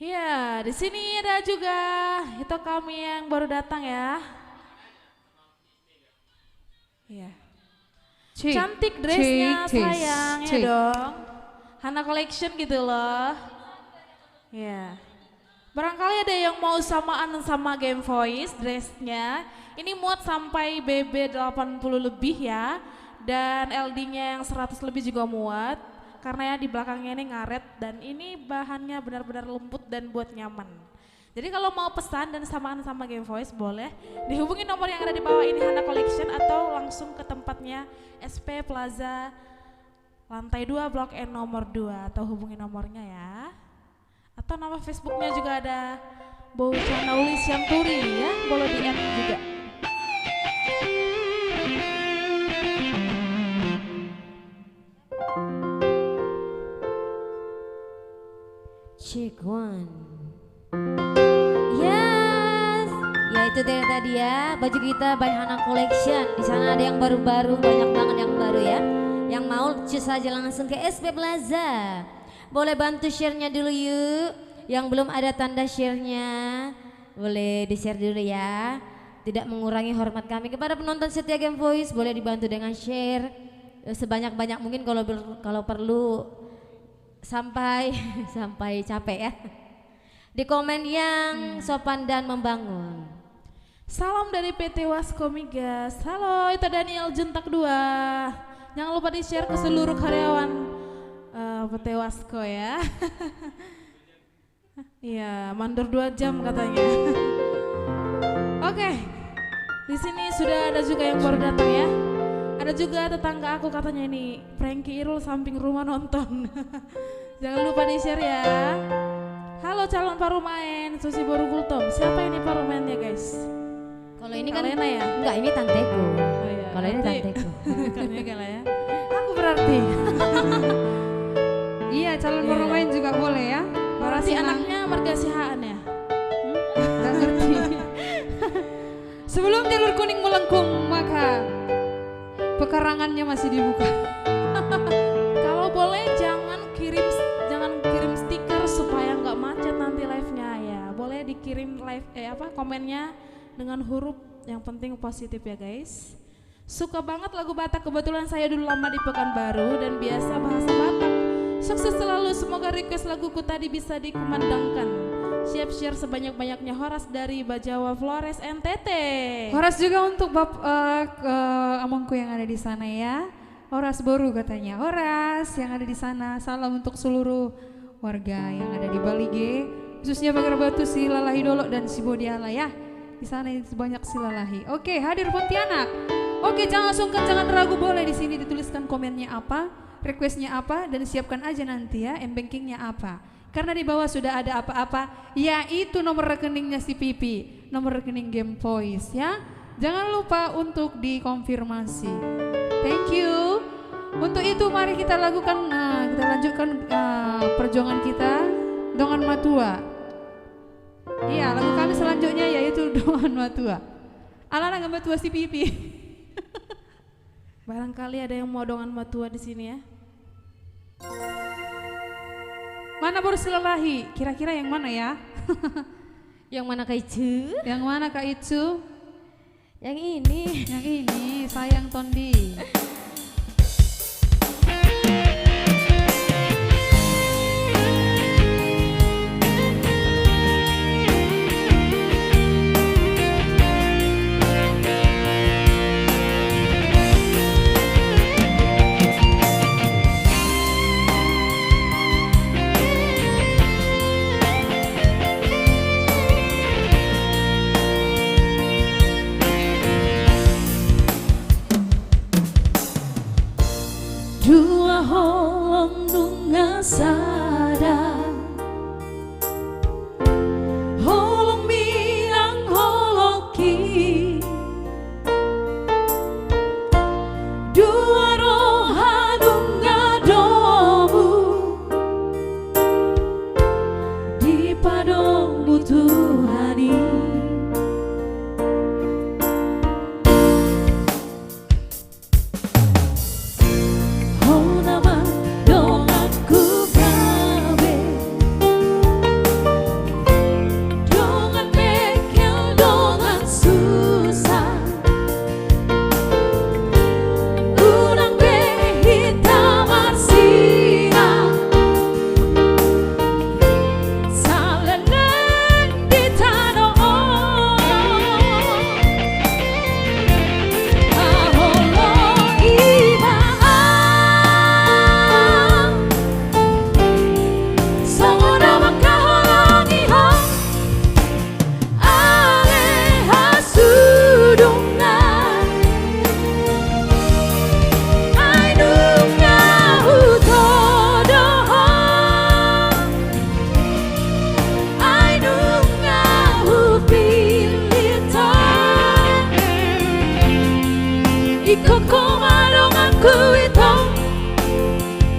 Ya, di sini ada juga itu kami yang baru datang ya. Iya. Cantik dressnya sayang ya dong. Hana Collection gitu loh. Ya. Barangkali ada yang mau samaan sama Game Voice dressnya. Ini muat sampai BB 80 lebih ya. Dan LD-nya yang 100 lebih juga muat. Karena ya di belakangnya ini ngaret dan ini bahannya benar-benar lembut dan buat nyaman. Jadi kalau mau pesan dan samaan sama Game Voice boleh dihubungi nomor yang ada di bawah ini Hana Collection atau langsung ke tempatnya SP Plaza lantai 2 Blok N nomor 2 atau hubungi nomornya ya. Atau nama Facebooknya juga ada Boucha Nauli Sianturi ya, boleh di-add juga. Check one. Yes, ya itu dari tadi ya baju kita by Hana Collection. Di sana ada yang baru-baru, banyak banget yang baru ya. Yang mau cus aja langsung ke SP Plaza. Boleh bantu share-nya dulu yuk. Yang belum ada tanda share-nya, boleh di-share dulu ya. Tidak mengurangi hormat kami kepada penonton setia Game Voice. Boleh dibantu dengan share sebanyak-banyak mungkin kalau perlu. Sampai capek ya. Di komen yang sopan dan membangun. Salam dari PT Wasko Migas. Halo, itu Daniel Juntak 2. Jangan lupa di-share ke seluruh karyawan PT Wasko ya. Iya, mandor 2 jam katanya. Oke. Di sini sudah ada juga yang baru datang ya. Ada juga tetangga aku katanya ini Frankie Irul samping rumah nonton. Jangan lupa di share ya. Halo calon parumain Susi Borukultom. Siapa ini parumainnya guys? Kalau ini kan Lena ya? Enggak, ini tanteku. Oh, iya. Kalau ini tanteku. Kalian juga lah ya. Aku berarti. Iya, calon parumain juga boleh ya. Berarti anaknya marga sihaan ya? Gak ngerti. Sebelum jalur kuning melengkung, maka pekarangannya masih dibuka. Kalau boleh jangan kirim stiker supaya nggak macet nanti live-nya ya. Boleh dikirim live komennya dengan huruf yang penting positif ya guys. Suka banget lagu Batak, kebetulan saya dulu lama di Pekanbaru dan biasa bahasa Batak. Sukses selalu, semoga request laguku tadi bisa dikumandangkan. Siap share sebanyak-banyaknya. Horas dari Bajawa Flores NTT. Horas juga untuk amongku yang ada di sana ya. Horas Boru katanya. Horas yang ada di sana. Salam untuk seluruh warga yang ada di Bali G, khususnya Pagar Batu, Silalahi Dolok dan Sibodiala ya. Di sana banyak Silalahi. Oke, hadir Pontianak. Oke, jangan sungkan, jangan ragu, boleh di sini dituliskan komennya apa, requestnya apa, dan siapkan aja nanti ya m-bankingnya apa. Karena di bawah sudah ada apa-apa, yaitu nomor rekeningnya si Pipi, nomor rekening Game Voice ya. Jangan lupa untuk dikonfirmasi. Thank you. Untuk itu mari kita lakukan, kita lanjutkan perjuangan kita dengan Matua. Iya, lagu kami selanjutnya yaitu Dongan Matua. Ala nang Matua si Pipi. Barangkali ada yang mau dongan Matua di sini ya. Mana Boru Silalahi? Kira-kira yang mana ya? Yang mana Kak Icu? Yang mana Kak Icu? Yang ini. Yang ini, sayang Tondi. Dua holong nunga sada, holong minang holoki, dua roha nunga domu, di padomu Tuhani. Ikut kumadonganku itu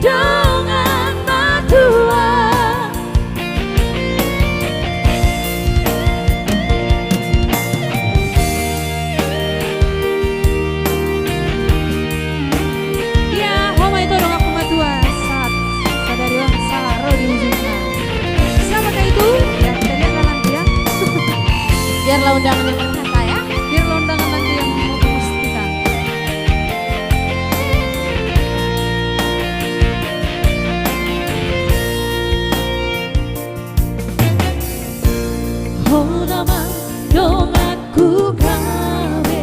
dengan Matua. Ya, homa itu dong aku Matua. Saat sadari orang saro di ujungnya. Siapakah itu? Ya, kita lihatlah nanti ya. Biarlah undangan yang ternyata ya. Biarlah undangan nanti yang mengurus kita. Honama donganku gawe,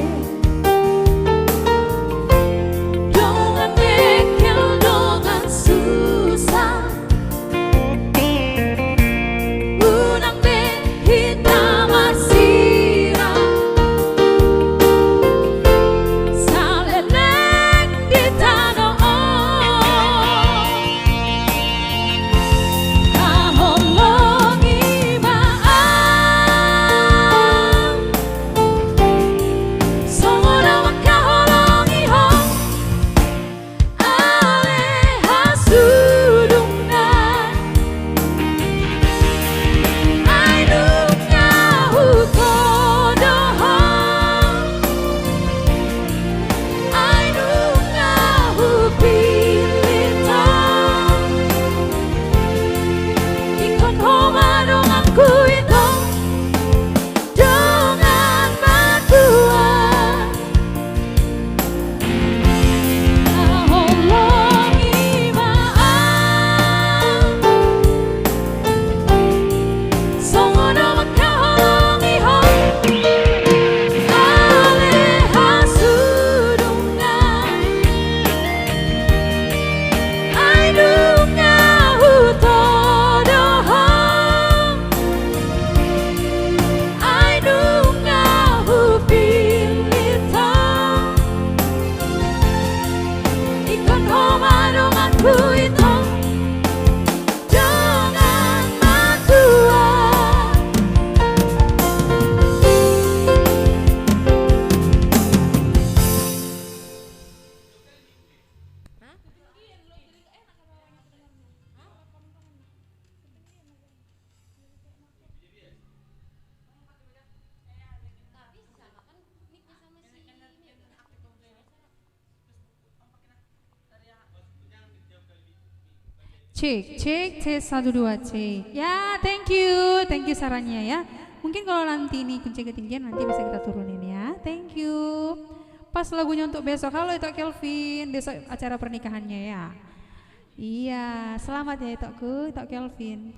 dongan bekel dongan susah, unang be hitam arsira. Cek, tes 1 2 cek. Ya, thank you sarannya ya. Mungkin kalau nanti ini kunci ketinggian nanti bisa kita turunin ya. Thank you. Pas lagunya untuk besok. Halo Itok Kelvin, besok acara pernikahannya ya. Iya, selamat ya Itokku, Itok Kelvin.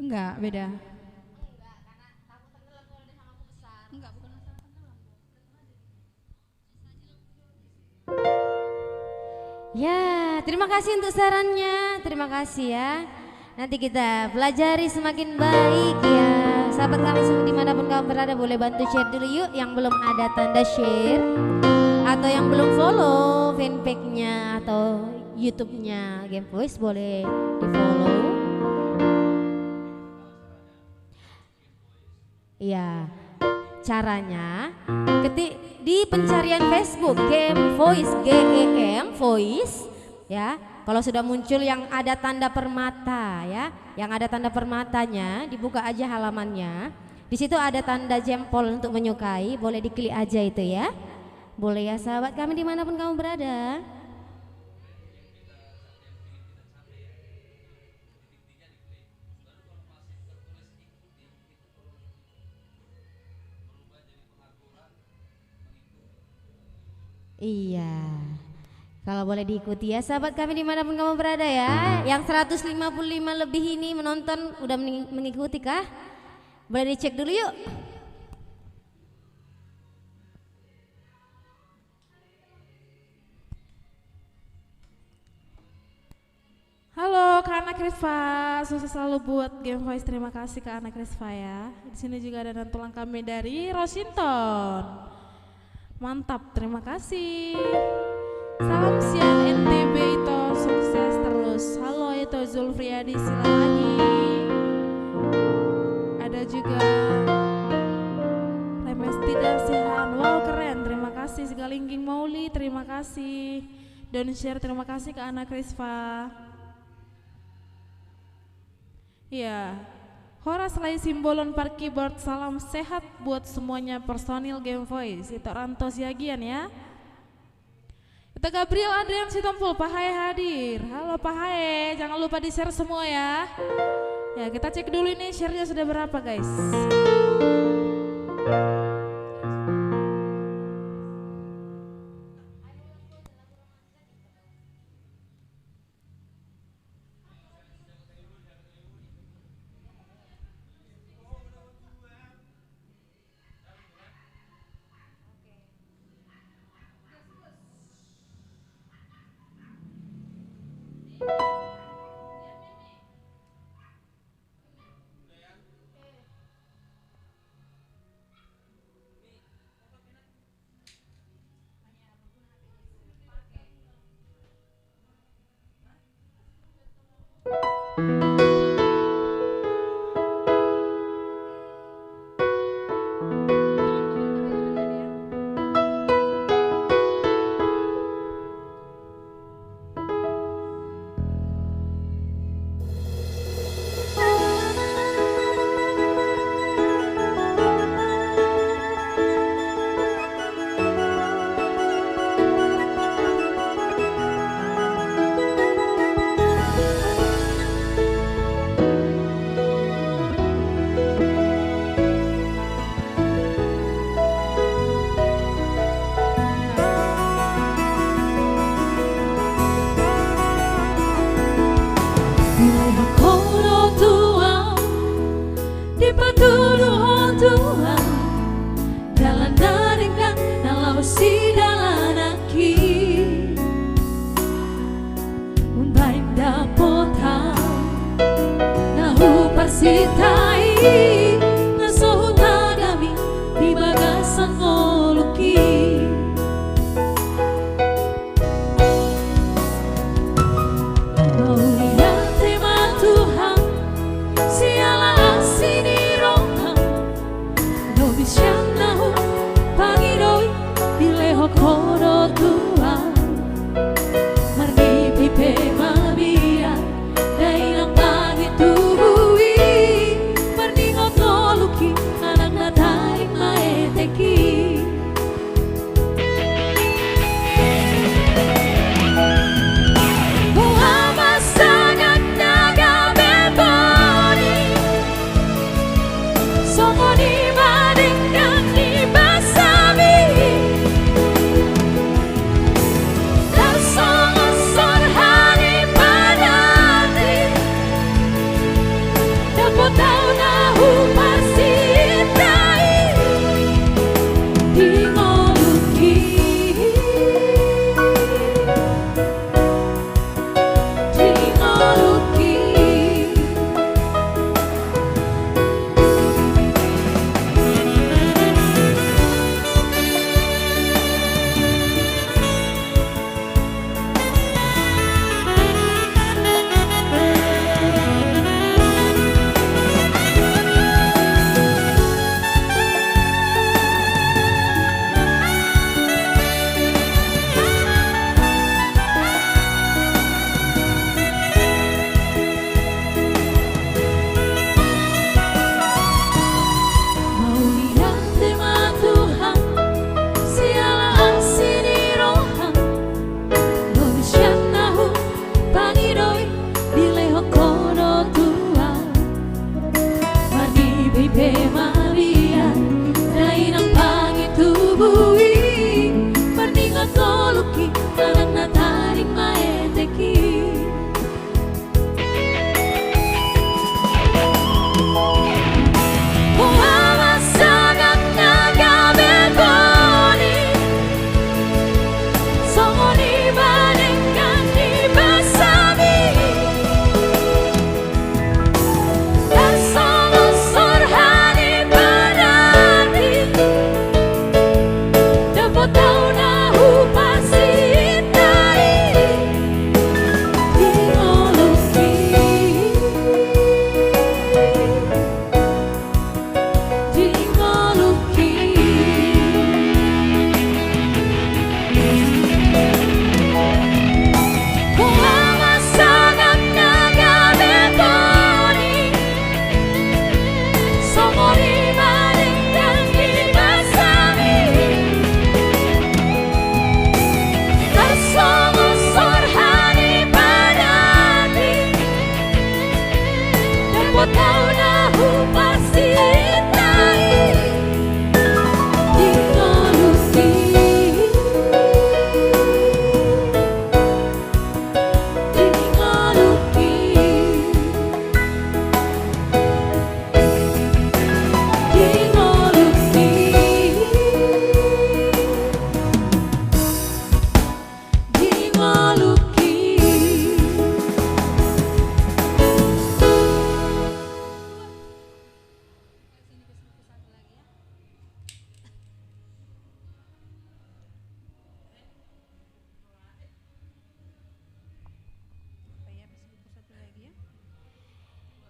Enggak, beda. Ya, terima kasih untuk sarannya. Terima kasih ya. Nanti kita pelajari semakin baik ya. Sahabat kami semua dimanapun kamu berada, boleh bantu share dulu yuk. Yang belum ada tanda share atau yang belum follow fanpage-nya atau YouTube-nya Game Voice, boleh di follow. Iya, caranya ketik di pencarian Facebook Game Voice, GEM Voice ya. Kalau sudah muncul yang ada tanda permata ya, yang ada tanda permatanya, dibuka aja halamannya. Di situ ada tanda jempol untuk menyukai, boleh diklik aja itu ya. Boleh ya sahabat kami dimanapun kamu berada. Iya, kalau boleh diikuti ya sahabat kami dimanapun kamu berada ya. Yang 155 lebih ini menonton udah mengikuti kah? Boleh dicek dulu yuk. Halo Kak Ana Krisva, sukses selalu buat Game Voice. Terima kasih Kak Ana Krisva ya. Di sini juga ada tulang kami dari Rosinton. Mantap, terima kasih. Salam sian NTB itu sukses terus. Halo itu Zulfriadi Silalahi. Ada juga Remestida Sehan. Wow keren, terima kasih. Segalingging Mauli, terima kasih. Don share, terima kasih ke Ana Krisva. Ya. Horas Lai Simbolon par keyboard, salam sehat buat semuanya personil Game Voice. Itu Ranto Siagian ya. Itu Gabriel Adrian Sitompul, Pak Hae hadir. Halo Pak Hae, jangan lupa di share semua ya. Ya kita cek dulu ini share-nya sudah berapa guys.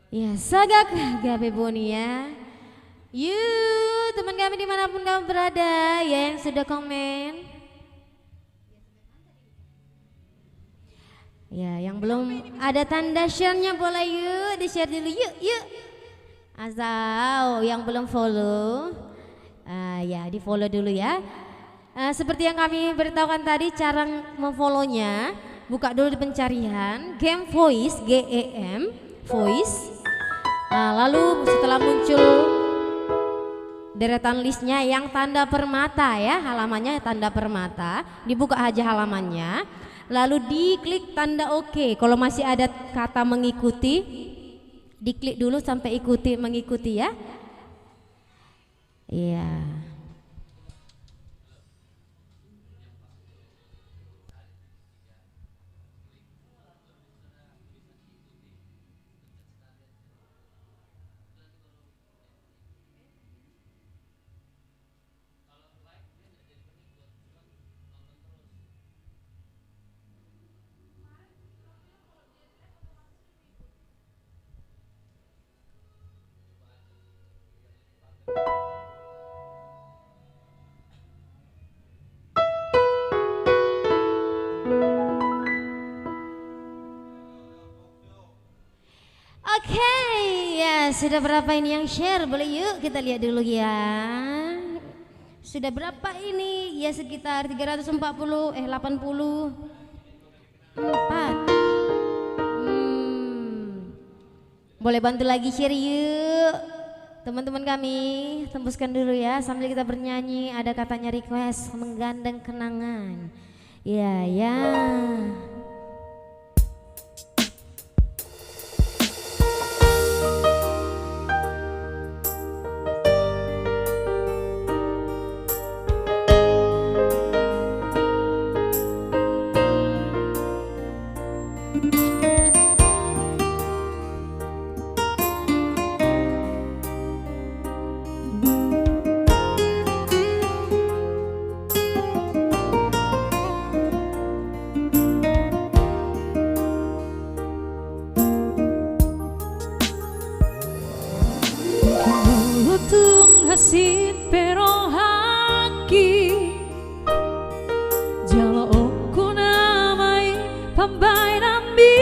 Ya, sagak gabe boni ya. Yuk, teman kami dimanapun kamu berada, ya yang sudah komen. Ya, yang belum ada tanda share-nya boleh yuk di-share dulu yuk. Asal yang belum follow, ya di follow dulu ya. Seperti yang kami beritahukan tadi, cara memfollownya, buka dulu di pencarian Game Voice, GEM Voice. Lalu setelah muncul deretan listnya yang tanda permata ya, halamannya tanda permata, dibuka aja halamannya, lalu diklik tanda oke. Kalau masih ada kata mengikuti, diklik dulu sampai mengikuti ya. Iya. Oke, ya sudah berapa ini yang share? Boleh yuk kita lihat dulu ya. Sudah berapa ini? Ya sekitar 84. Boleh bantu lagi share yuk. Teman-teman kami, tembuskan dulu ya sambil kita bernyanyi. Ada katanya request menggandeng kenangan. Ya. Hasit pero haki jalo oku namai pambay nambi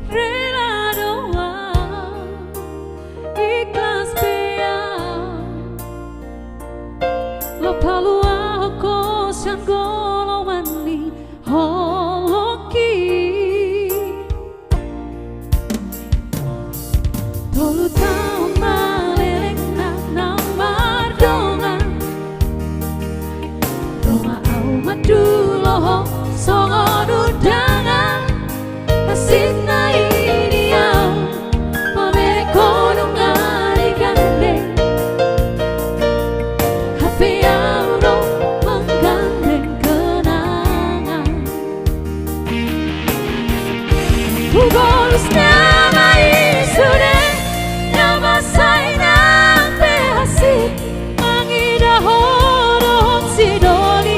rela doang ikhlas pea lo palua ko siang golo mani hoki tolu tahun Maduloho songo dudangan masih na ini au mameko nungari gandeng happy auno menggandeng kenangan Ugolus nama isude nama sainang behasik mangidah hodong sidoni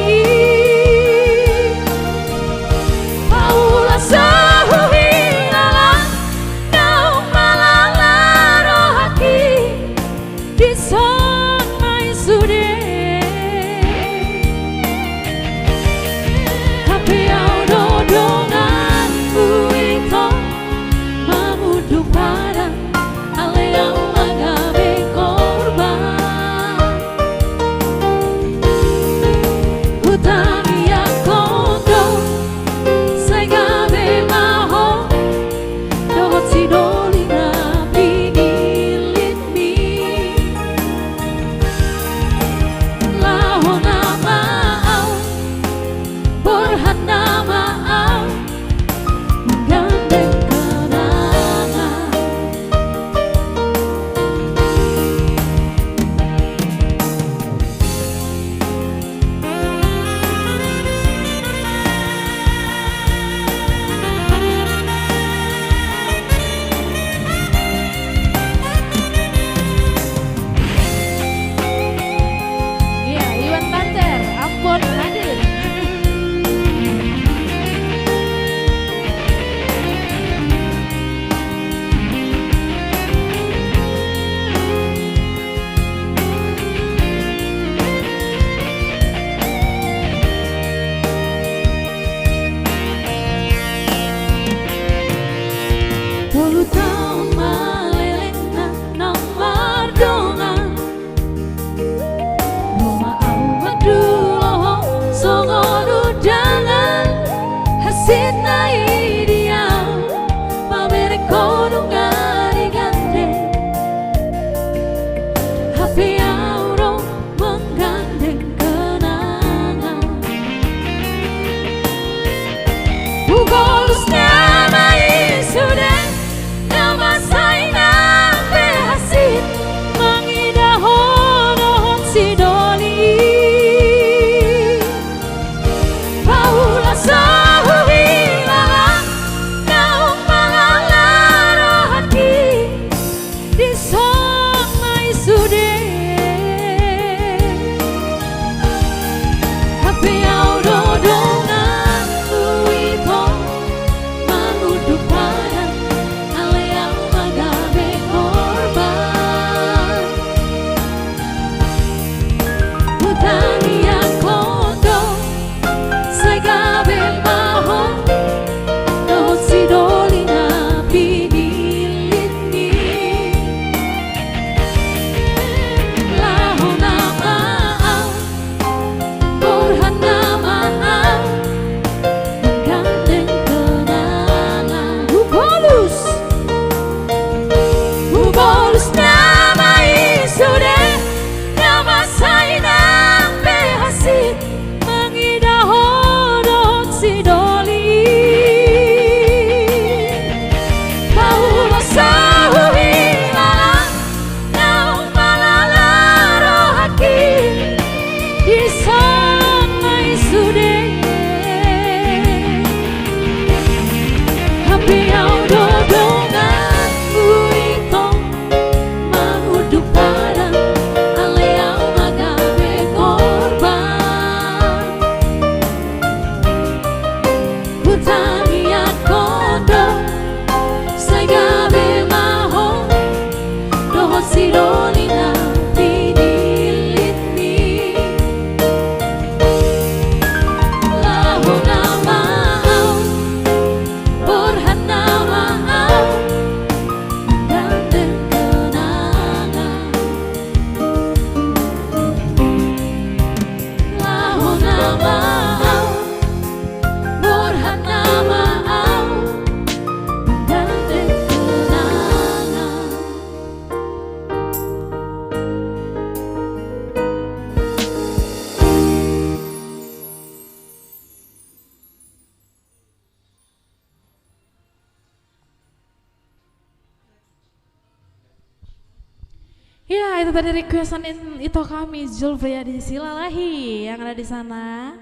itu tadi requestan itu kami Zulfriyadi Silalahi yang ada di sana,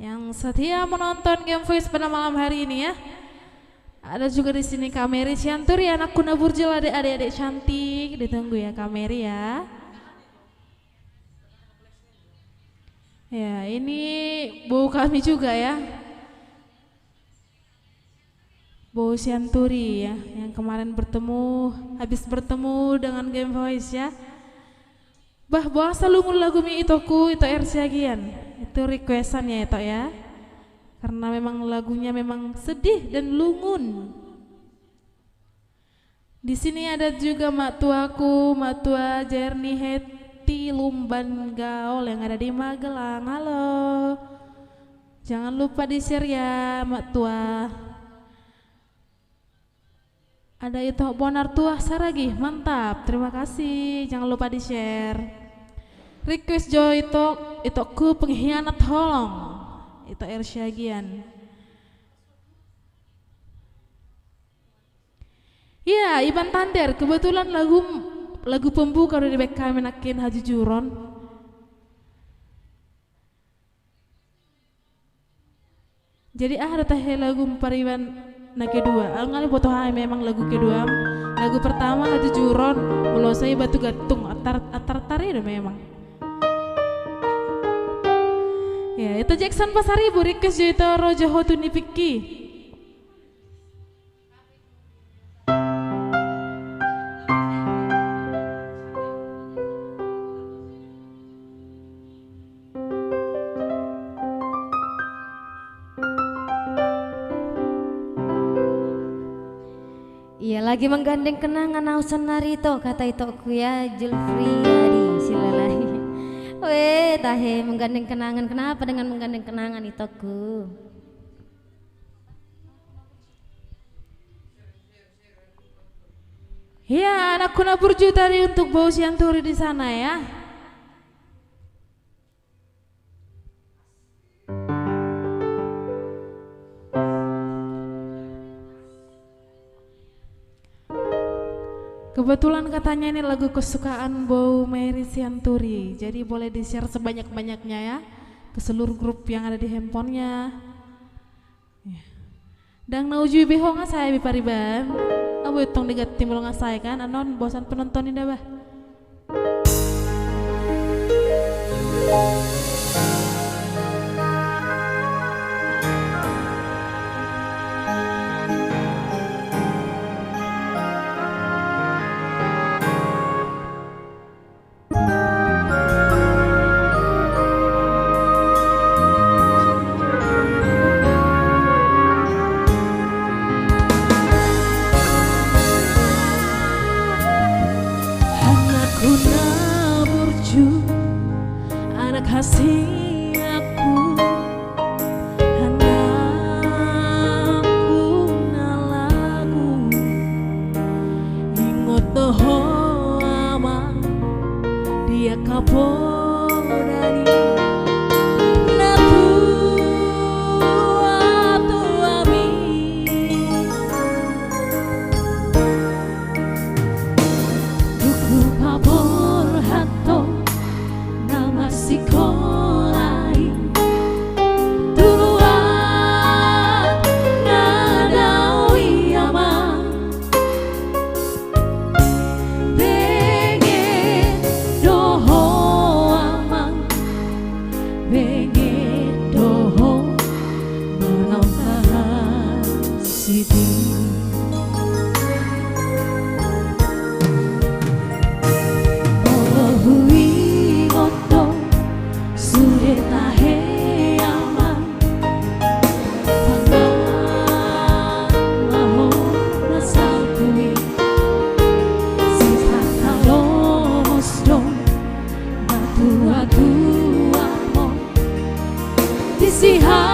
yang setia menonton Game Voice pada malam hari ini ya. Ada juga di sini Kameri Cianturi, anak Kuna Burjul, adik-adik cantik, ditunggu ya Kameri ya. Ya ini bau kami juga ya, bau Cianturi ya, yang kemarin habis bertemu dengan Game Voice ya. Bahwa selalu lagu mi itoku itu Ersiagian, itu requestan ya itu ya. Karena memang lagunya memang sedih dan lungun. Di sini ada juga mak tuaku, mak tua Jerni Heti Lumban Gaul yang ada di Magelang. Halo. Jangan lupa di-share ya mak tua. Ada itu Bonar tua Saragi, mantap. Terima kasih. Jangan lupa di-share. Request Joy itu ku pengkhianat tolong. Itu Ersyagian. Ya, Iban Tander, kebetulan lagu pembuka dari back kami nakin Haji Juron. Jadi ada teh lagu pariban na kedua. Alngali foto hai memang lagu kedua. Lagu pertama Haji Juron, mulo saya batu gatung atar itu memang. Ya, itu Jackson Pasaribu request itu Rojo Hotu Nipiki. Iya lagi menggandeng kenangan Ausan Narito kata itu aku ya Zulfriyadi Silalahi. Weh tahe menggandeng kenangan, kenapa dengan menggandeng kenangan itu aku? Ya, anak Kuna Burju tadi untuk bau Cianturi di sana ya. Kebetulan katanya ini lagu kesukaan Bau Mary Cianturi, jadi boleh di-share sebanyak-banyaknya ya ke seluruh grup yang ada di handphonenya. Ya. Dan nauju behong saya bipariban, abu itong digat timbul ngasai kan, anon bosan penonton ini dah bah. Kasih aku anakku nalagu ingot toho ama dia kapodani natu ami tuku pabor hato sekolai duluan ngadawi ama pengen doho ama pengen doho menonton sidi Siha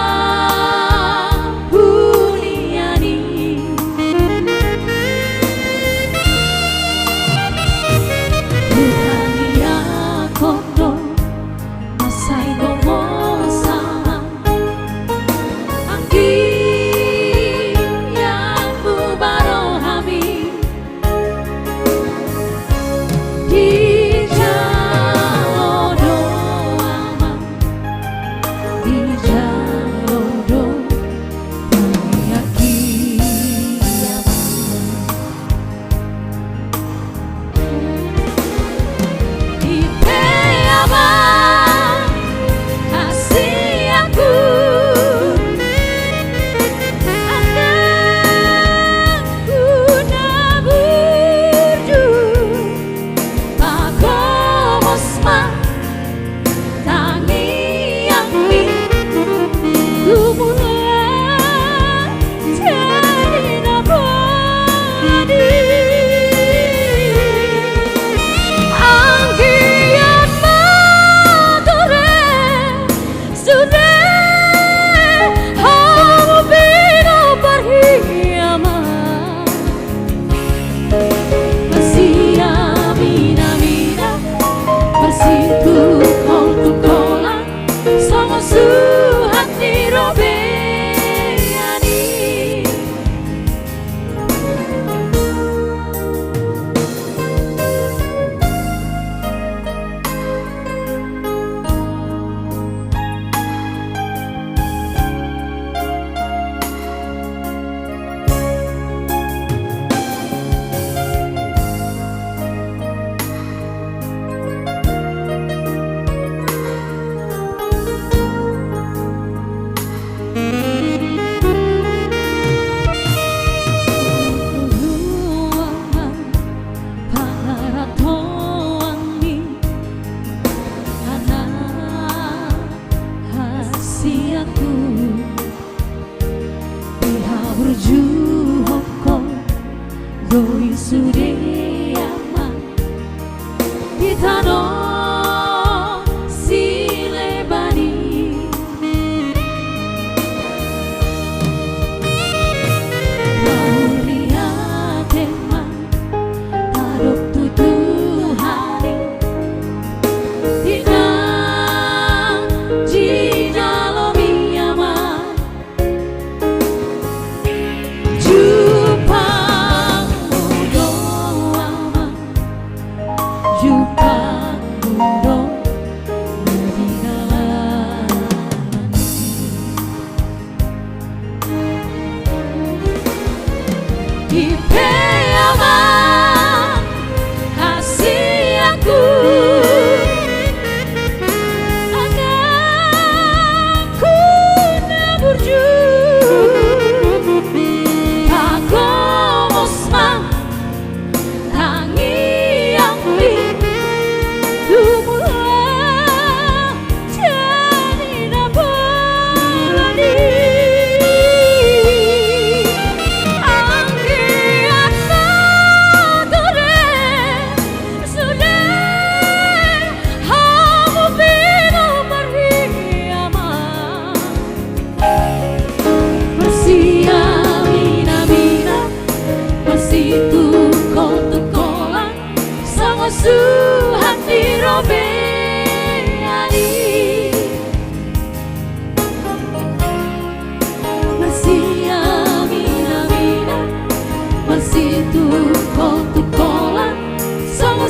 buniani ju Hongkong Doi Sudeyama Kita no silebani Lauria tema Tarok tuduhani Dina Jina Lomiyama Jupang Mudoama Jupang Mudo Ipeyama kasih aku anakku naburju aku mosma tangi yang li lumurah jadi napalani Hati robeani masih amina masih tukola sama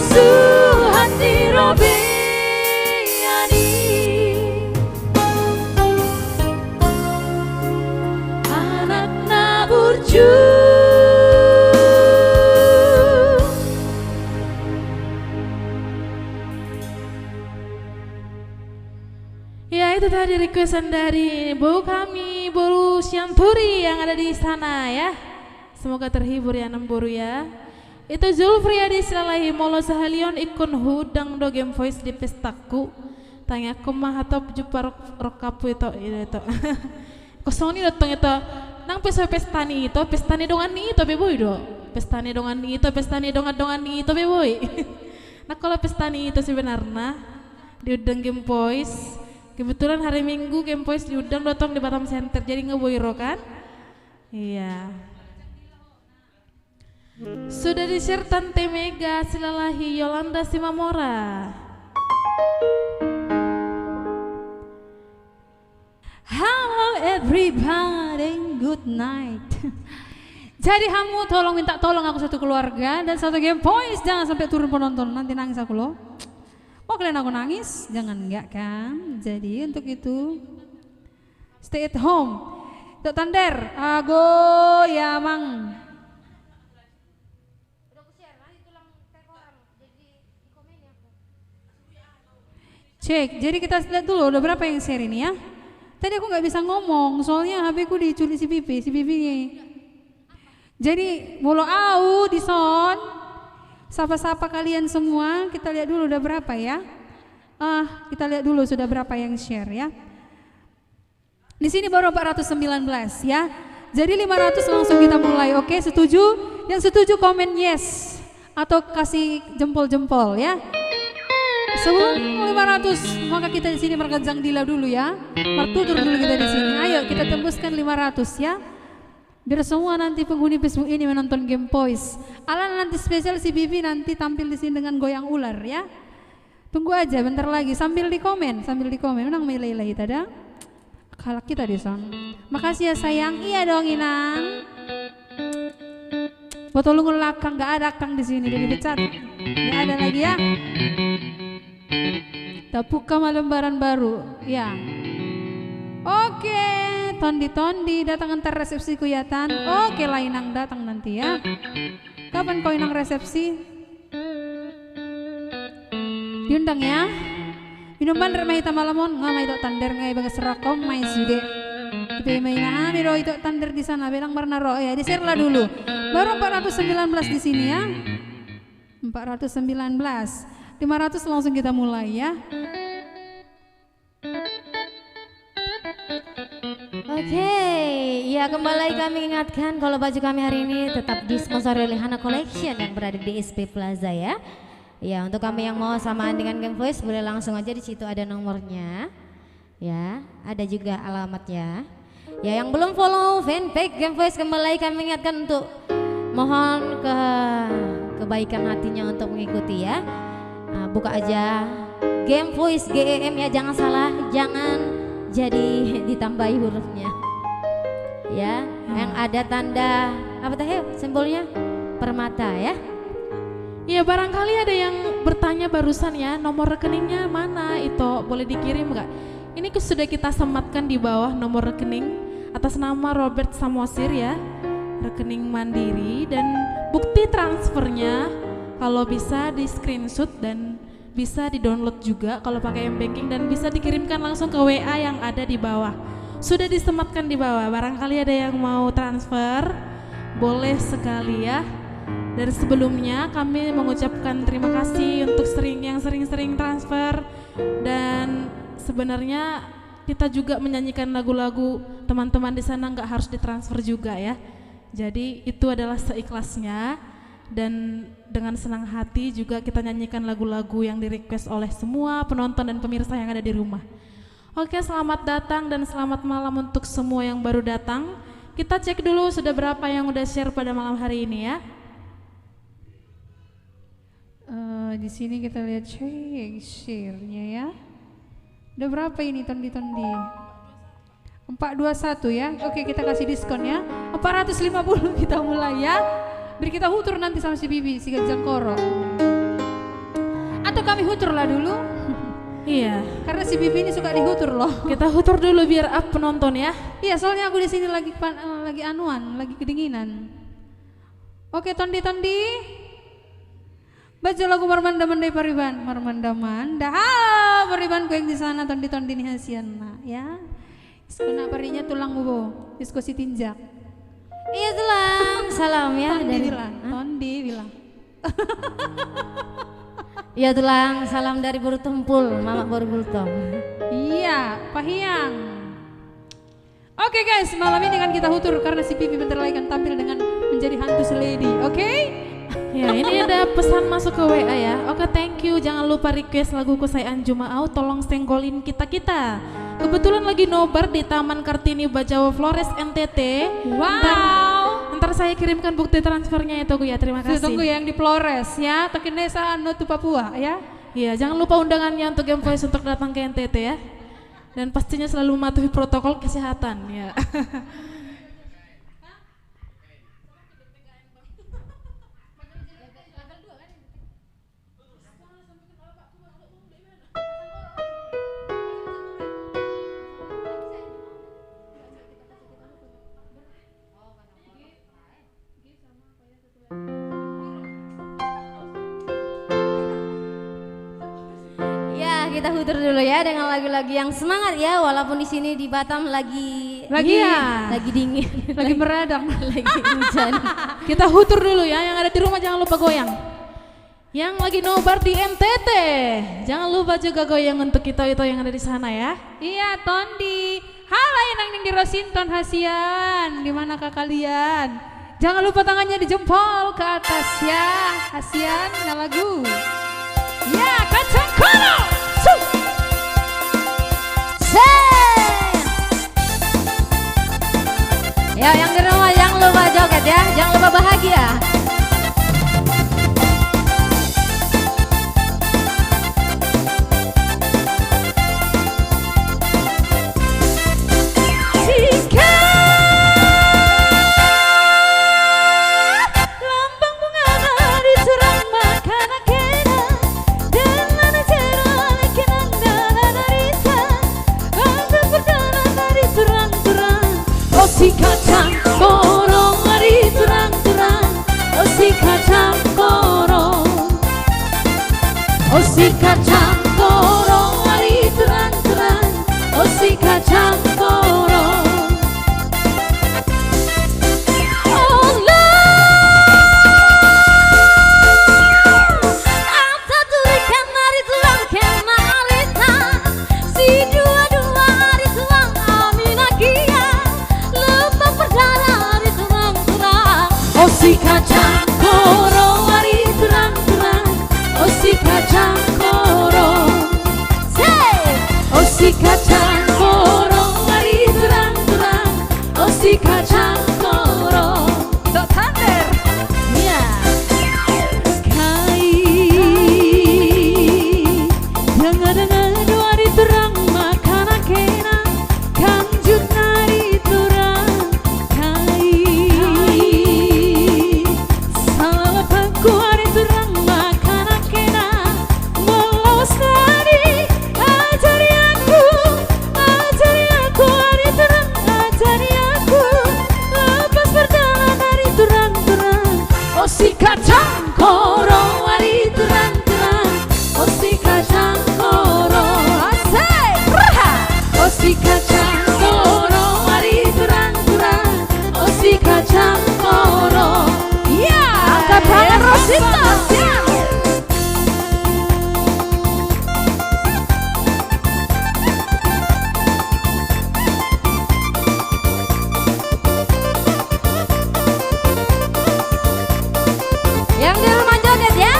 hati robeani anak naburju. Ya, itu tadi requestan dari Bu kami, Bu Syanturi yang ada di sana ya. Semoga terhibur ya Nemburu ya. Itu Zulfriyadi silalahi molo sahalion ikun hudang do game voice di pestaku. Tanya kumaha top jupa rokapu itu. Kosong ni datang itu. Nang pestani itu, pestani dongan ni itu beboy do. Pestani dongan ni itu, pestani dongan ni itu beboy. Nah kalau pestani itu sebenarnya di udang game voice. Kebetulan hari Minggu Game Voice diundang datang di Batam Center, jadi ngeboiro kan? Iya. Sudah di-share Tante Mega silalahi Yolanda Simamora. Hello everybody, good night. Jadi kamu tolong minta tolong aku satu keluarga dan satu Game Voice, jangan sampai turun penonton, nanti nangis aku loh. Mau kalian aku nangis? Jangan enggak kan? Jadi untuk itu stay at home. Tok Tander, ago ya mang. Cek, jadi kita lihat dulu udah berapa yang share ini ya. Tadi aku nggak bisa ngomong, soalnya HP ku diculik si Pipi nih. Jadi mulu au di son. Sapa-sapa kalian semua, kita lihat dulu udah berapa ya. Kita lihat dulu sudah berapa yang share ya. Di sini baru 419 ya. Jadi 500 langsung kita mulai. Oke, setuju? Yang setuju komen yes atau kasih jempol-jempol ya. Sebelum 500 maka kita di sini merkejang dila dulu ya. Martutur dulu kita di sini. Ayo kita tembuskan 500 ya. Biar semua nanti penghuni Facebook ini menonton Game Voice. Alan nanti spesial si Bibi nanti tampil di sini dengan goyang ular ya. Tunggu aja bentar lagi sambil di komen. Menang meleleh tada. Kalak kita di son. Makasih ya sayang. Iya dong Inang. Botol ngelakang nggak ada kang di sini jadi dipecat. Nggak ada lagi ya. Tapuka lembaran baru ya. Oke, Tondi datang antar resepsi kuyatan. Oke lah Inang datang nanti ya. Kapan kau Inang resepsi? Diundang ya. Minuman remeh hitam malamon ngamai tok tander ngai bagas rakom mai sude. Kita main miro itu tander di sana bilang marna ro ya di-share lah dulu. Baru 419 di sini ya. 419. 500 langsung kita mulai ya. Oke, ya kembali kami ingatkan kalau baju kami hari ini tetap disponsori oleh Hana Collection yang berada di SP Plaza ya. Ya, untuk kami yang mau samaan dengan Game Voice boleh langsung aja, di situ ada nomornya. Ya, ada juga alamatnya. Ya, yang belum follow fanpage Game Voice kembali kami ingatkan untuk mohon kebaikan hatinya untuk mengikuti ya. Nah, buka aja Game Voice GEM ya, jangan salah, jangan jadi ditambahi hurufnya ya, yang ada tanda apa teh simbolnya permata ya. Ya, barangkali ada yang bertanya barusan ya, nomor rekeningnya mana itu, boleh dikirim nggak? Ini sudah kita sematkan di bawah nomor rekening atas nama Robert Samosir ya, rekening mandiri, dan bukti transfernya kalau bisa di screenshot dan bisa di-download juga kalau pakai M-Banking, dan bisa dikirimkan langsung ke WA yang ada di bawah. Sudah disematkan di bawah. Barangkali ada yang mau transfer, boleh sekali ya. Dan sebelumnya kami mengucapkan terima kasih untuk yang sering-sering transfer, dan sebenarnya kita juga menyanyikan lagu-lagu teman-teman di sana, nggak harus ditransfer juga ya. Jadi itu adalah seikhlasnya, dan dengan senang hati juga kita nyanyikan lagu-lagu yang di-request oleh semua penonton dan pemirsa yang ada di rumah. Oke, selamat datang dan selamat malam untuk semua yang baru datang. Kita cek dulu sudah berapa yang udah share pada malam hari ini ya. Di sini kita lihat share-nya ya. Udah berapa ini tondi-tondi? 421 ya. Oke, kita kasih diskon ya. 450 kita mulai ya. Biar kita hutur nanti sama si Bibi, si Gajang Koro. Atau kami hutur lah dulu. Iya, Karena si Bibi ini suka dihutur loh. kita hutur dulu biar up penonton ya. Iya, soalnya aku di sini lagi lagi kedinginan. Oke, tondi-tondi. Baca lagu Marmanda-manda Pariban. Marmanda-manda. Halo Paribanku yang di sana, tondi-tondi nih hasiana ya. Isko nak parinya tulang mubo. Isko si tinjak. Iya tulang, salam ya Tondi dari bilang. Tondi bilang. Iya tulang, salam dari Buru Tumpul, Mama Buru Bultong. Iya, Pahiang. Oke guys, malam ini kan kita hutur karena si Pipi bentar lagi kan tampil dengan menjadi hantu seledi. Oke? Ya, ini ada pesan masuk ke WA ya. Oke, thank you. Jangan lupa request lagu Kusaian Jumaau, tolong senggolin kita-kita. Kebetulan lagi nobar di Taman Kartini Bajawa Flores NTT. Wow. Ntar saya kirimkan bukti transfernya itu ya. Terima kasih. Tunggu yang di Flores ya, Tokin Desa Anu tu Papua ya. Iya, jangan lupa undangannya untuk Game Voice untuk datang ke NTT ya. Dan pastinya selalu mematuhi protokol kesehatan ya. Ya, kita hutur dulu ya dengan lagu-lagu yang semangat ya, walaupun di sini di Batam lagi dingin, Lagi meradang. lagi hujan. Kita hutur dulu ya, yang ada di rumah jangan lupa goyang. Yang lagi nobar di NTT, jangan lupa juga goyang untuk kita itu yang ada di sana ya. Iya, Tondi. Halo yang di Rosinton Hasian. Di manakah kalian? Jangan lupa tangannya dijempol ke atas ya. Hasian lagu. Ya, kacang kono. Ya, yang di rumah jangan lupa joget ya, jangan lupa bahagia. Lambang bunga dari surang makana kena dengan cerah lekinan dan arita kata perdana dari surang-surang oh si kacang korong dari surang-surang si kacang koro hari terang-terang, oh si kacang koro. Oh si kacang koro hari terang-terang, oh si kacang koro. Dok Thunder. Ya. Kai dengar-dengar hari terang makana kena kanjut nari turang. Kai salah paku hari terang makana kena melos nari. Ajari aku hari terang, ajari aku lepas berjalan hari terang-terang. Oh si kacang koro hari terang-terang, oh si kacang koro. Asik, oh si kacang koro hari terang-terang, oh si kacang koro. Ya, angkat tangan Rosita, siap. Yang di rumah joget ya.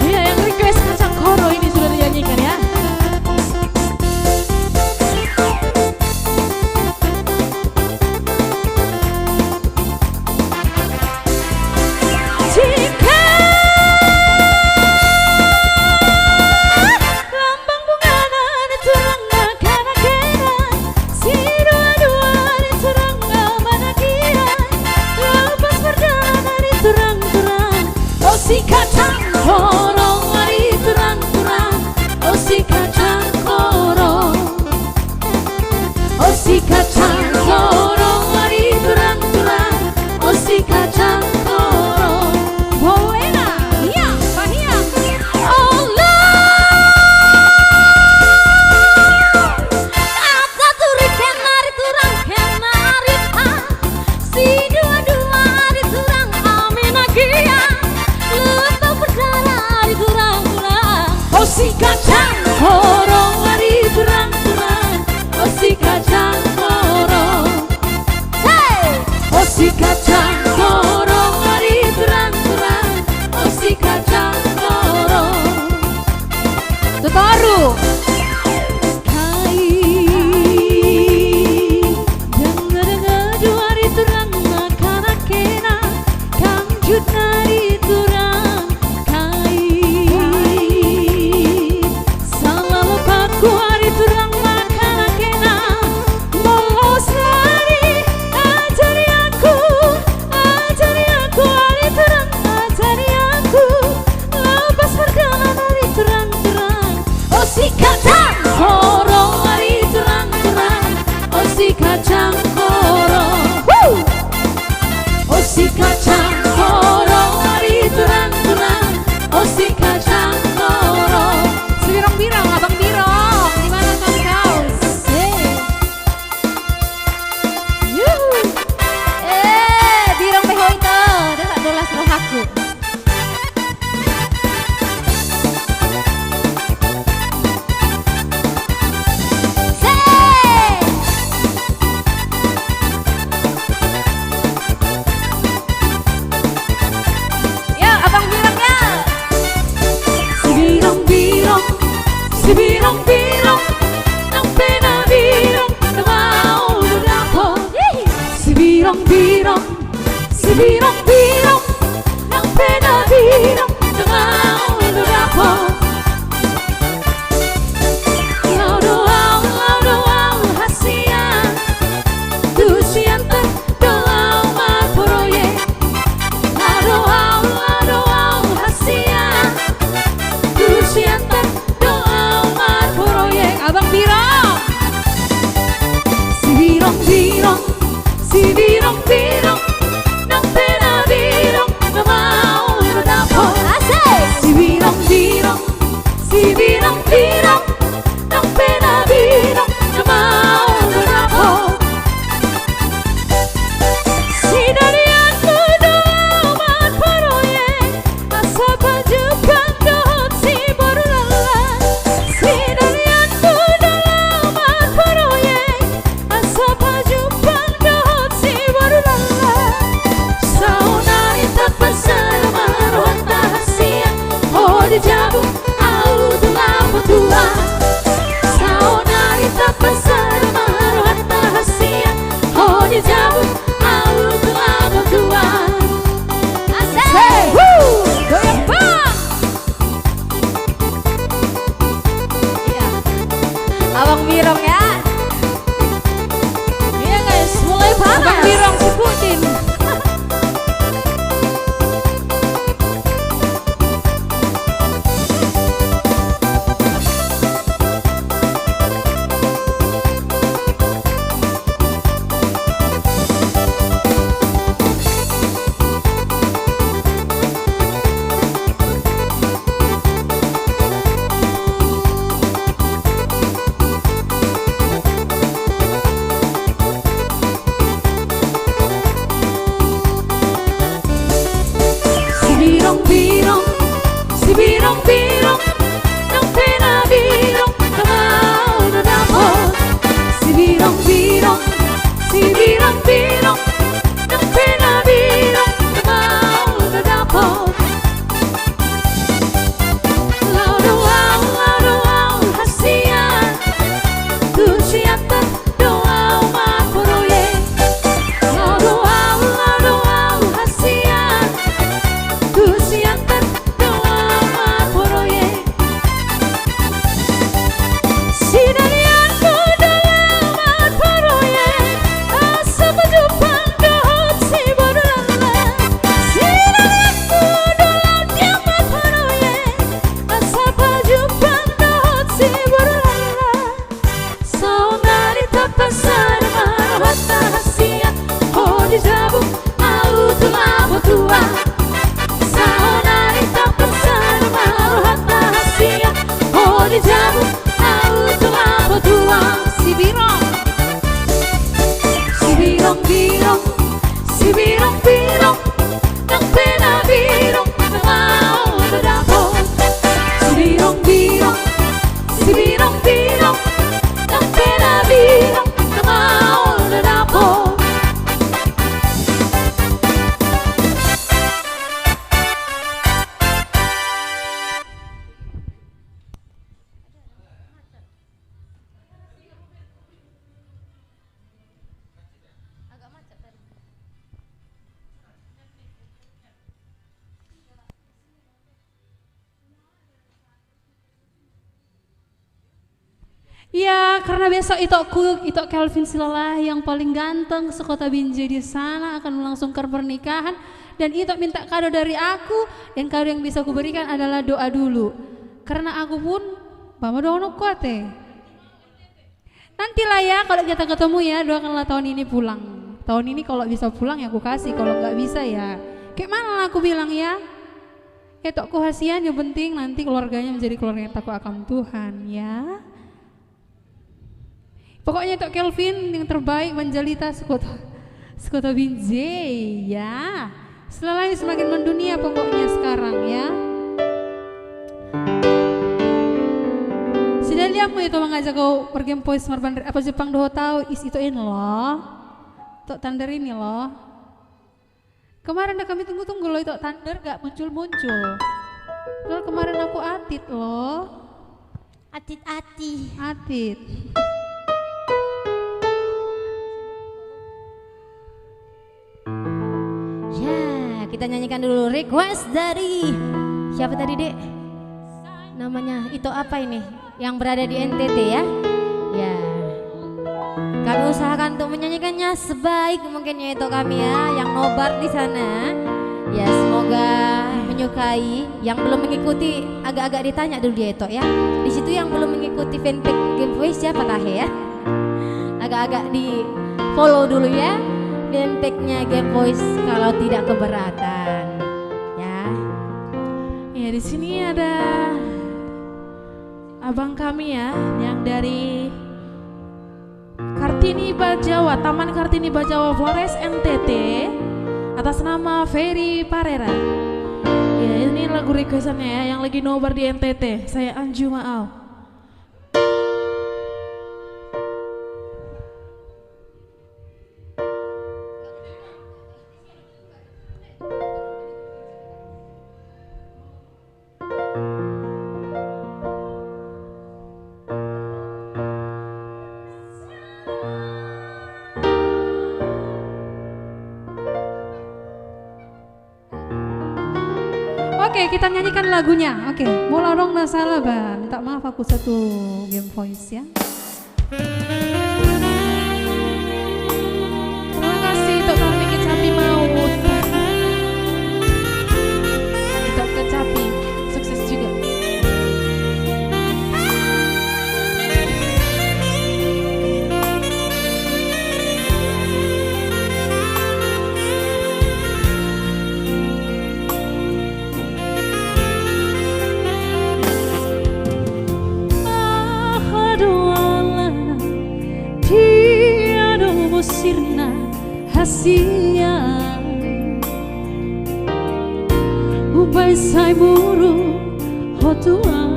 Iya, yang request kacang koro ini sudah dinyanyikan ya. Jika lambang bunga nana terang makana kena, si dua-dua hari terang mana kira lepas berjalan hari terang-terang. Oh si kacang koro hari terang-terang, oh si kacang koro. Oh si kacang koro hari terang-terang, oh si kacang koro. Buena, iya, bahia. Kata turi kenari turang kenari ta, si dua-dua hari turang amina kia, lepas berjalan hari turang-turang. Oh si kacang koro hari turang-turang, oh si kacang koro. Oh si kacang koro hari turang-turang, oh si kacang koro. Baru. Kai dengar-dengar hari terang makana kena kanjut nari turang. Kai salah lepaku hari terang makana kena melos nari. Ajari aku hari terang, ajari aku lepas berjalan hari terang-terang. Oh si kacang koro hari terang-terang, oh si kacang koro. Oh si kacang koro hari terang-terang, oh si kacang koro. Sebirong-birong, Abang Birong. Di mana Bang Kaus? Birong beho itu, dia tak dolas roh aku. Ya, Abang Birong ya. Sibirong-birong, sibirong-birong, ang pinabirong na mau berdapo. Sibirong-birong, sibirong-birong, ang pinabirong na mau berdapo. Laudoau, hasian, tusian terdoau marporoye. Laudoau, hasian, tusian terdoau marporoye. Abang Birong. Sibirong-birong, sibirong-birong, nang pinabirong na mau berdapo. Abang Birong ya. Iya guys, mulai Abang panas. Birong si Putin. Si birong-birong ng pinabirong na mau na dapot. Si birong-birong ng pinabirong na mau na dapot. Laudaw hasian tu siapa doa mapuroye. Laudaw hasian tu siapa doa mapuroye. Sinarianku dalam mapuroye, asa pajupang kahot si bodolala. Sinarianku dalam dia mapuroye, asa pajupang kahot si bodolala. Saunari tapasar marawata hasian, hodi jabu au tulamo tua. Saunari tapasar marawata hasian, hodi jabu au tulamo tua. Si birong-birong ng pinabirong na mau na dapot. Si birong-birong ng pinabirong na mau na dapot. Ya, karena besok itu Kelvin Silalah yang paling ganteng sekota Binjai di sana akan melangsungkan pernikahan, dan itu minta kado dari aku, dan kado yang bisa aku berikan adalah doa dulu. Karena aku pun mama doa kuate. Nantilah ya kalau kita ketemu ya, doakanlah tahun ini pulang. Tahun ini kalau bisa pulang ya aku kasih, kalau nggak bisa ya kayak mana lah aku bilang ya. Aku hasian, yang penting nanti keluarganya menjadi keluarga yang takwa akan Tuhan ya. Pokoknya Tok Kelvin yang terbaik menjalita sekota Binjai ya. Selalu semakin mendunia pokoknya sekarang ya. Sudah lihat mo itu mengajak kau pergi pois marban apa Jepang doh tahu is itu ini loh. Tok Thunder ini loh. Kemarin kami tunggu-tunggu loh itu Thunder gak muncul-muncul. Lalu kemarin aku atit loh. Atit. Atit. Ya, kita nyanyikan dulu request dari siapa tadi, Dek? Namanya itu apa ini? Yang berada di NTT ya? Ya. Kami usahakan untuk menyanyikannya sebaik mungkin ya itu kami ya yang nobar di sana. Ya, semoga menyukai. Yang belum mengikuti agak-agak ditanya dulu dia itu ya. Di situ yang belum mengikuti fanpage giveaway siapa tahe ya? Agak-agak di follow dulu ya. Fanpage-nya Game Voice kalau tidak keberatan ya. Ya, di sini ada abang kami ya yang dari Kartini Bajawa, Taman Kartini Bajawa Flores NTT, atas nama Ferry Parera. Ya, ini lagu requestannya ya yang lagi nobar di NTT. Saya Anju Maau. Oke, kita nyanyikan lagunya. Oke, mau dong nah salah ban. Minta maaf aku satu Game Voice ya. Terima kasih untuk kami kecapi maut. Untuk kecapi sukses juga. Sirna hasia upai sai muru hotua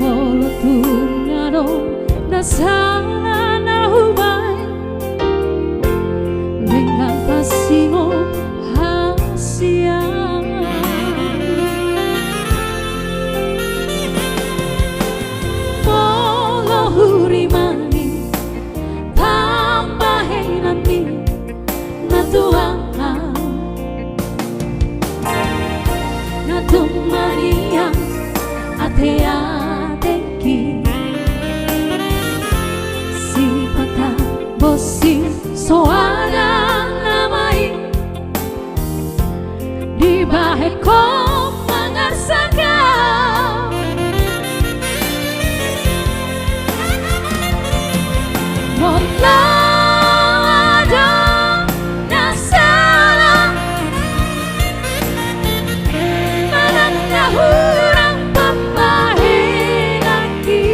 molo tungaro nasana na ubai dengan pasimo hasia hurimani tambahin nami natuang natumania ate-ateki si pata bosi soana namai di baheko mangarsakan Mola ada nasala Mananda hurang pamahinaki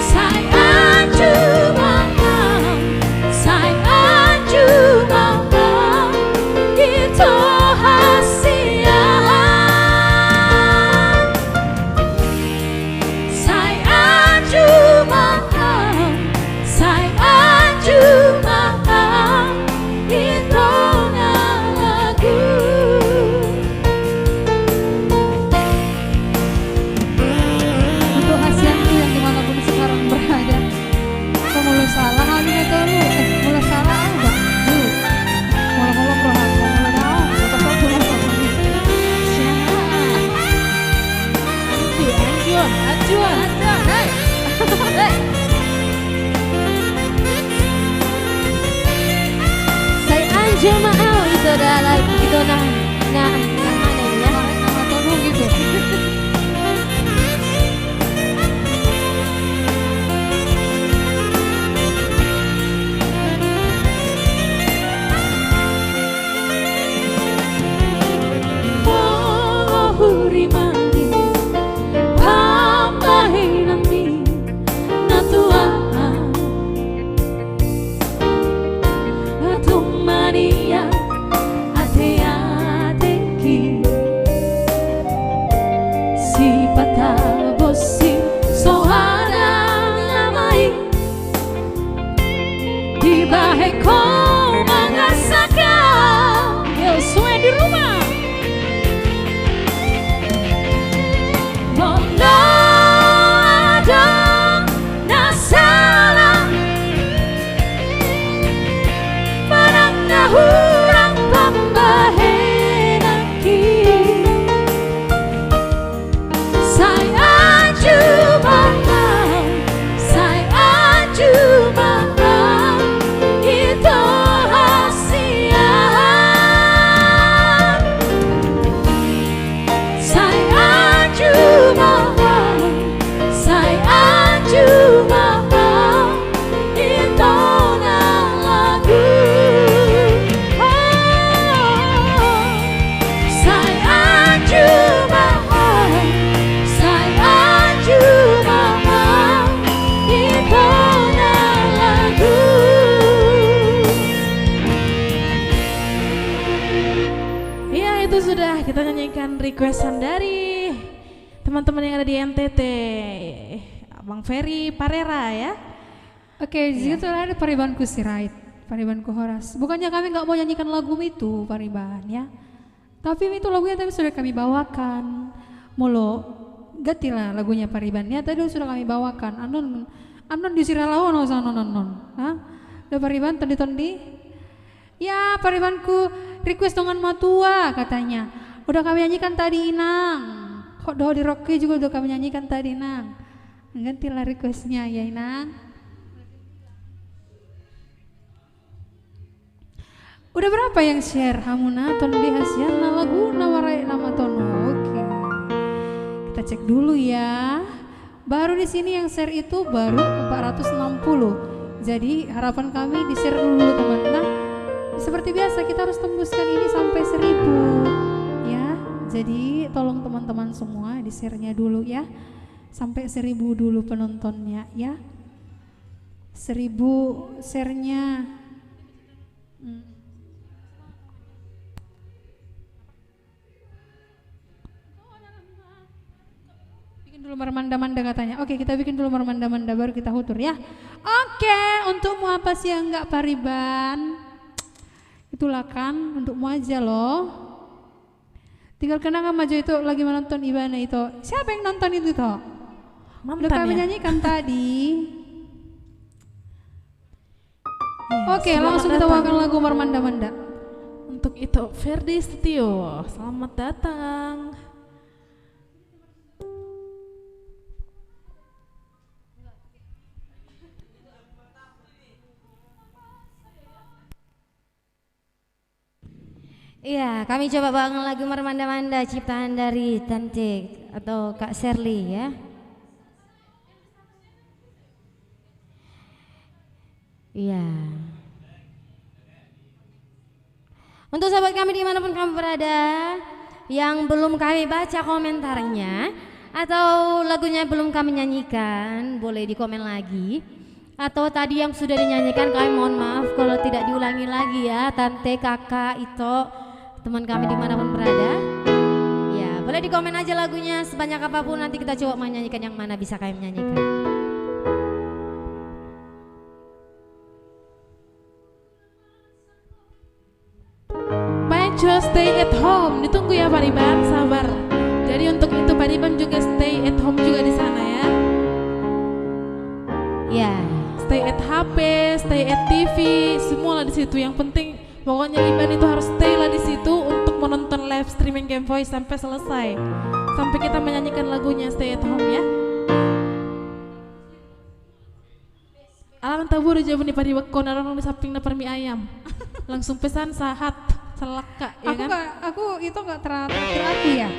Say aju mamam Itu hasia Say aju Jemaah itu adalah itu nah yang mana ini ya nama Tonu gitu. Oh hurimani pamahinami natua Maria ate-ateki si pata bosi sohana namai di baheko mangasaka yo suwe di rumah Mola ada nasala hurang pambahenaki Say aju mamam Itu hasia Say aju mamam Itu na lagu Sudah kita nyanyikan requestan dari teman-teman yang ada di NTT, Bang Ferry Parera ya. Oke, di situ ada Paribanku Sirait, Paribanku Horas. Bukannya kami nggak mau nyanyikan lagu itu Pariban ya, tapi itu lagunya tadi sudah kami bawakan. Molo ganti lah lagunya Pariban ya, tadi sudah kami bawakan. Anon di Siralawan non. Hah? Udah Pariban tondi. Ya Paribanku request dengan matua katanya. Udah kami nyanyikan tadi Inang. Kok doa di Rocky juga udah kami nyanyikan tadi Nang. Gantilah requestnya ya Nang. Udah berapa yang share? Hamuna, Ton Bihasian, lagu Nawarai nama Tono. Oke. Kita cek dulu ya. Baru di sini yang share itu baru 460. Jadi harapan kami di share dulu teman. Nah, seperti biasa kita harus tembuskan ini sampai 1000 ya. Jadi tolong teman-teman semua di share-nya dulu ya. Sampai 1000 dulu penontonnya ya. 1000 share-nya. Dulu mermanda-manda katanya. Oke, kita bikin dulu mermanda-manda baru kita hutur ya. Oke, untukmu apa sih yang enggak Pariban? Itulah kan untukmu aja loh. Tinggal kenangan maju itu lagi menonton Ibana itu. Siapa yang nonton itu toh? Udah kami nyanyikan tadi. Oke, langsung kita bawakan lagu mermanda-manda. Untuk itu Ferdi Setio, selamat datang. Iya, kami coba bawakan lagu Mermanda-Manda ciptaan dari Tante atau Kak Sherly ya. Iya. Untuk sahabat kami dimanapun kamu berada, yang belum kami baca komentarnya atau lagunya belum kami nyanyikan, boleh di komen lagi. Atau tadi yang sudah dinyanyikan kami mohon maaf kalau tidak diulangi lagi ya, Tante, Kakak, Ito, teman kami dimanapun berada. Ya, boleh di komen aja lagunya sebanyak apapun, nanti kita coba menyanyikan yang mana bisa kami nyanyikan. Just stay at home, ditunggu ya Pariban, sabar. Jadi untuk itu Pariban juga stay at home juga di sana ya. Ya. Stay at HP, stay at TV, semua lah di situ. Yang penting pokoknya Iban itu harus stay lah di situ untuk menonton live streaming Game Voice sampai selesai, sampai kita menyanyikan lagunya Stay at Home ya. Alam tabur jauh nih pari wekon orang di samping na permi ayam. Langsung pesan sahat selaka ya kan? Aku itu nggak terakhir aku ya.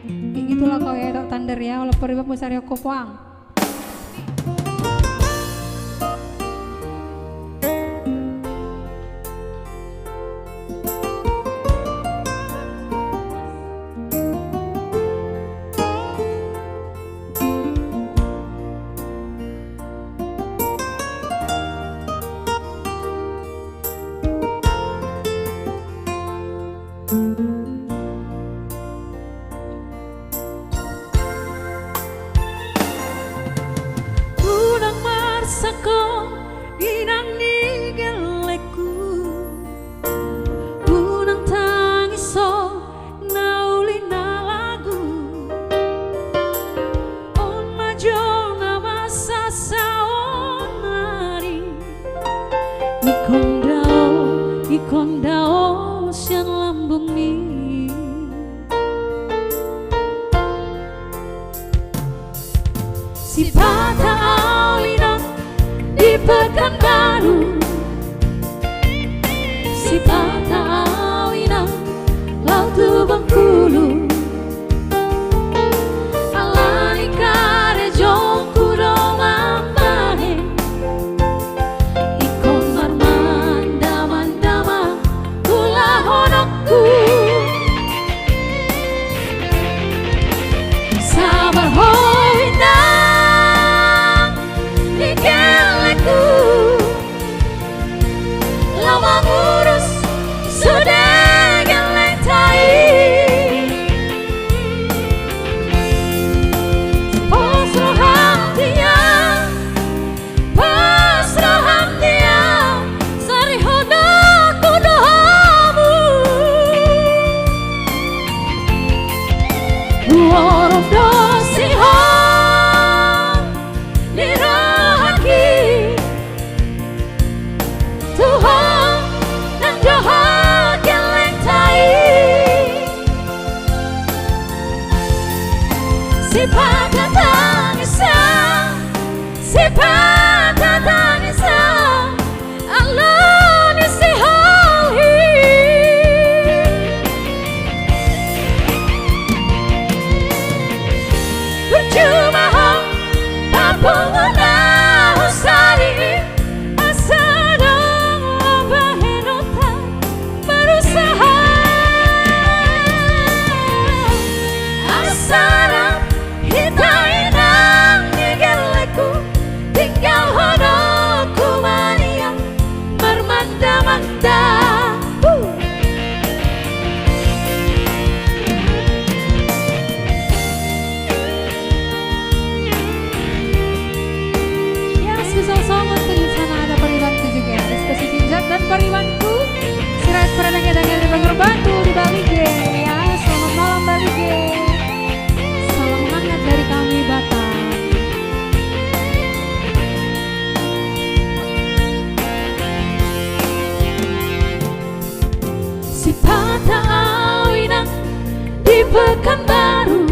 Kayak gitulah kau ya dok Thunder ya, kalau peribak besar ya kopang. Ikondao sian lambung mi si patah awina di Pekanbaru, si patah awina laut Bengkulu, alani kare jongku domambane ikon marmanda kula honokku sabar hoinang di keleku lama ngurus sudah geletai pasrah dia sari hodakku doamu Worof dosiham dirahaki Tuhan dan jahat yang lentai si patah tangisan, si patah tangisan, Allah ni si halhi. Percuma hong papunguna husari, asadong labahinutan berusaha. Asarang hitainang nigeleku, tinggal hodoku maniang mermanda-manda. Ya, susah sangat tuh di sana ada pariwanku juga, diskusi tinjak dan pariwanku. Sirat pernah ngedang-ngedang di Bangor Batu di Bali G. Ya, selamat malam Bali G. Salam hangat dari kami Batam. Si patah awinang di Pekanbaru,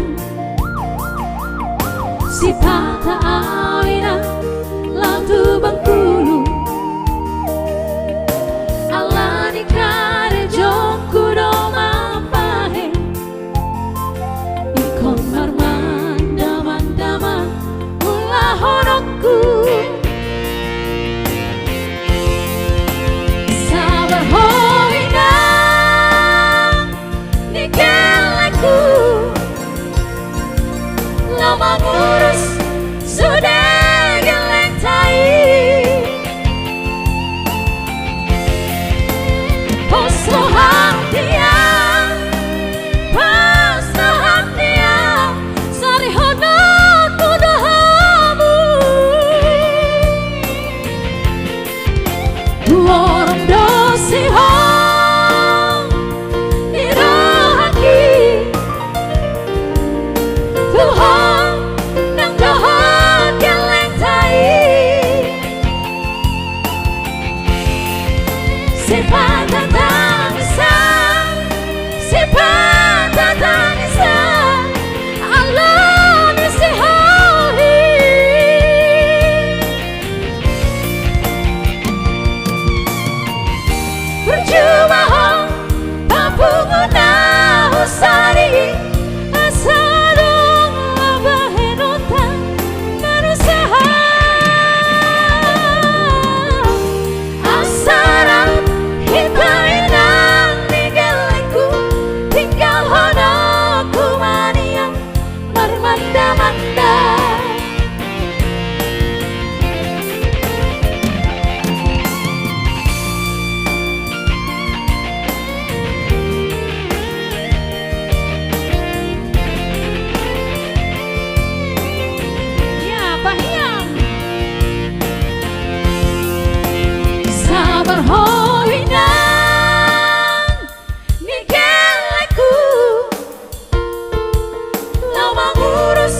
si patah awinang Latu Bengkulu, alani kare jongku do mampahe, ikon marmanda-mandama ulah honokku. Sabar hoinang nikeleku, lama ngurus sudah geleng tai. Posrohan dia, posrohan dia, sari honokku dahamu. Lorong dosi hong irohaki, Tuhan nang dohon geleng tai. Si patah tangisan, si patah tangisan, Allah ni si halhi. Percuma hong papunguna husari, asadong labahinutan berusaha. Asarang hitainang nigeleku, tinggal honokku maniang mermanda-manda. Ya, Pak Hiam. Sabar hoinang nikeleku, lama ngurus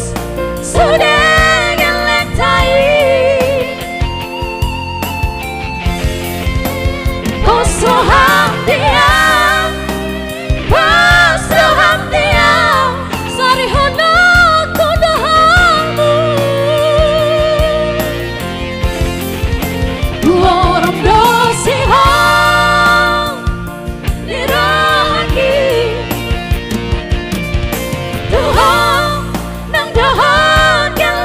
sudah geleng tai. Posrohan dia, posrohan dia, sari honokku dahamu. Lorong dosi hong irohaki, Tuhan nang dohon geleng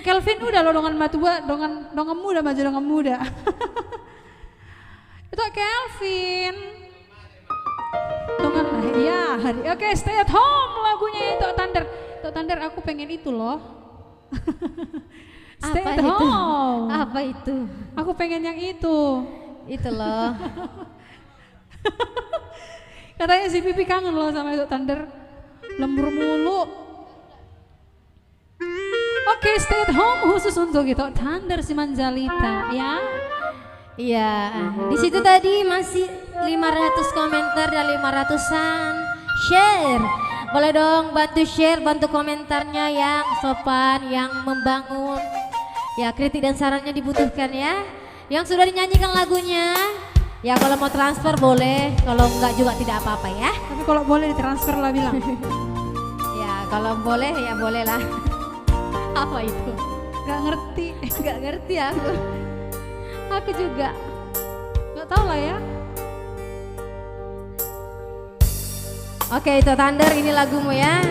Kelvin udah lo dengan matua, dengan muda maju dengan muda. Itu Kelvin. Dengan ya, oke, stay at home lagunya itu Thunder. Tok Thunder aku pengen itu loh. Stay Apa at itu? home. Apa itu? Aku pengen yang itu. Itu loh. Katanya si Pipi kangen loh sama itu Thunder. Lembur mulu. Oke, stay at home khusus untuk itu Thunder si Manzalita ya. Iya, di situ tadi masih 500 komentar dan 500-an share. Boleh dong bantu share, bantu komentarnya yang sopan, yang membangun. Ya, kritik dan sarannya dibutuhkan ya. Yang sudah dinyanyikan lagunya, ya kalau mau transfer boleh, kalau enggak juga tidak apa-apa ya. Tapi kalau boleh ditransfer lah bilang. Ya, kalau boleh ya boleh lah. Apa itu? Gak ngerti. Enggak ngerti aku. Aku juga. Gak tau lah ya. Oke, itu Thunder, ini lagumu ya.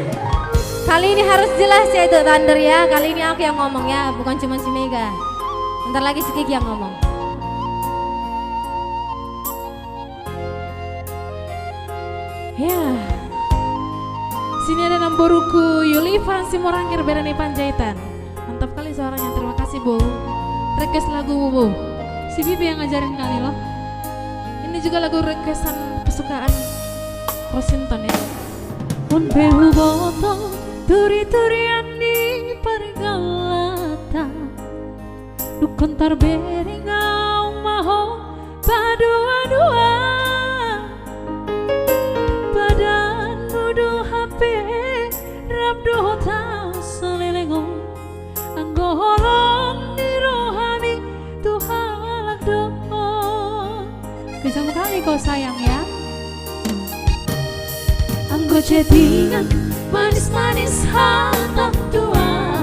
Kali ini harus jelas ya itu Thunder ya. Kali ini aku yang ngomong ya, bukan cuma si Mega. Bentar lagi si Kiki yang ngomong. Ya. Sini ada namboruku Yulivan Simorangkir Berani Panjaitan. Mantap kali suaranya, terima kasih Bu. Request lagumu Bu. Si Bibi yang ngajarin kali loh. Ini juga lagu requestan kesukaan Rosinton ya. Un behu boto turi-turian di pergalata Dukon tarberi ngau maho padua-dua Badan mudu HP rabdo tau selelengo Anggo holong di rohani tuhalak doa Kesamu kali kau sayang ya. Anggo chattingan manis-manis hatap tua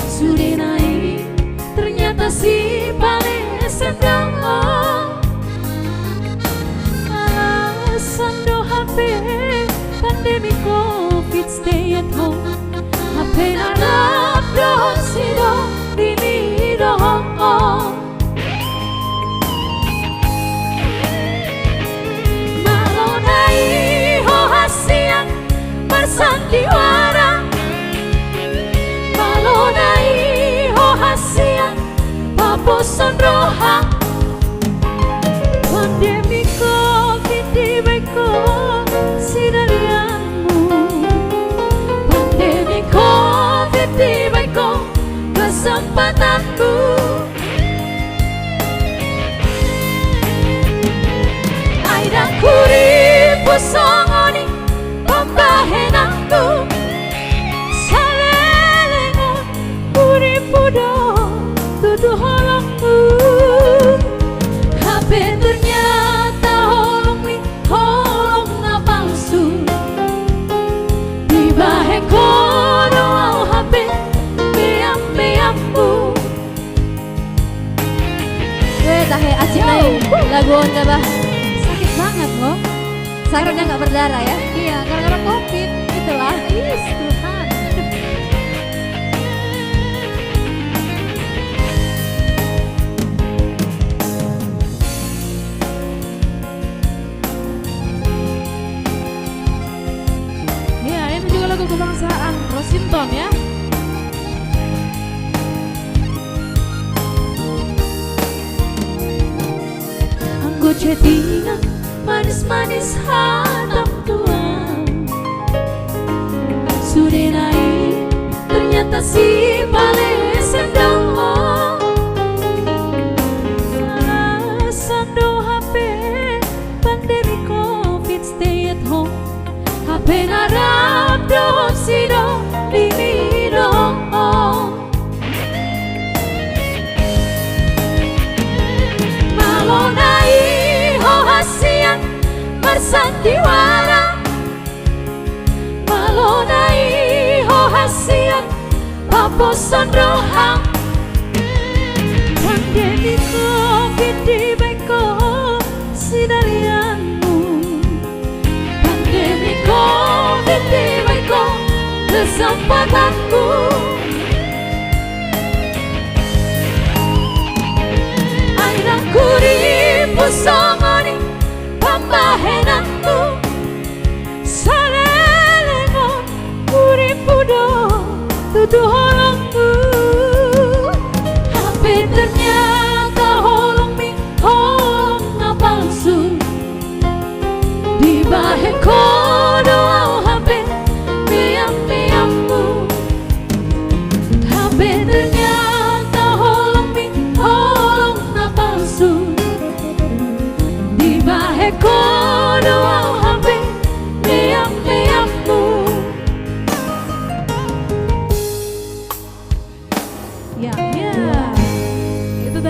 Sudah naik ternyata si paling sedang Alasan do HP pandemi covid stay at home HP nanap do si do dini do sandiwara malonai ho hasia paposon roha pandemi covid di baiko sidaliamu pandemi covid di baiko kesempatanku aidang kuri pusongoni pambahenangku salelengon uripudo tuduh holongku HP ternyata holong na palsu di bahe kono HP beam-beammu Tahe acik naik lagu onda bah. Sakit banget loh. Sakitnya nggak berdarah ya. Iya, gara-gara Covid. Itulah. Is Tuhan. Ya, ini juga lagu kebangsaan Rosinton ya. Anggo chattingan manis-manis hatap tua Sudah naik ternyata si paling sedang Alasan do HP pandemi covid stay at home HP narap do si do dini do malonai ho hasian sandiwara malonai ho hasian paposon rohang pandemi covid di beko sidalianmu pandemi covid di beko kesempatanku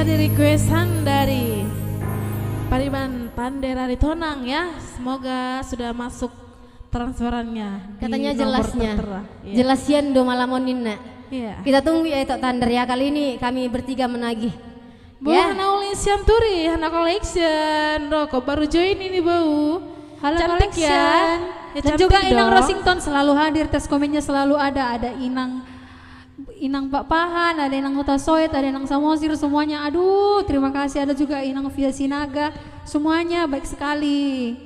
tadi requestan dari Pariban Panderari Tonang ya. Semoga sudah masuk transferannya. Katanya di nomor jelasnya. tertera. Iya. Jelasian do malamonina. Iya. Kita tunggu ya Tok Thunder ya. Kali ini kami bertiga menagih. Bu Hana Ulisian Turi, Hana Collection. Kok baru join ini Bau. Halo Cantik Collection. ya. Dan Cantik juga Inang dong. Rosington selalu hadir, tes komennya selalu ada Inang Pak Pahan, ada Inang Huta Soit, ada Inang Samosir, semuanya. Aduh, terima kasih. Ada juga Inang Via Sinaga, semuanya baik sekali.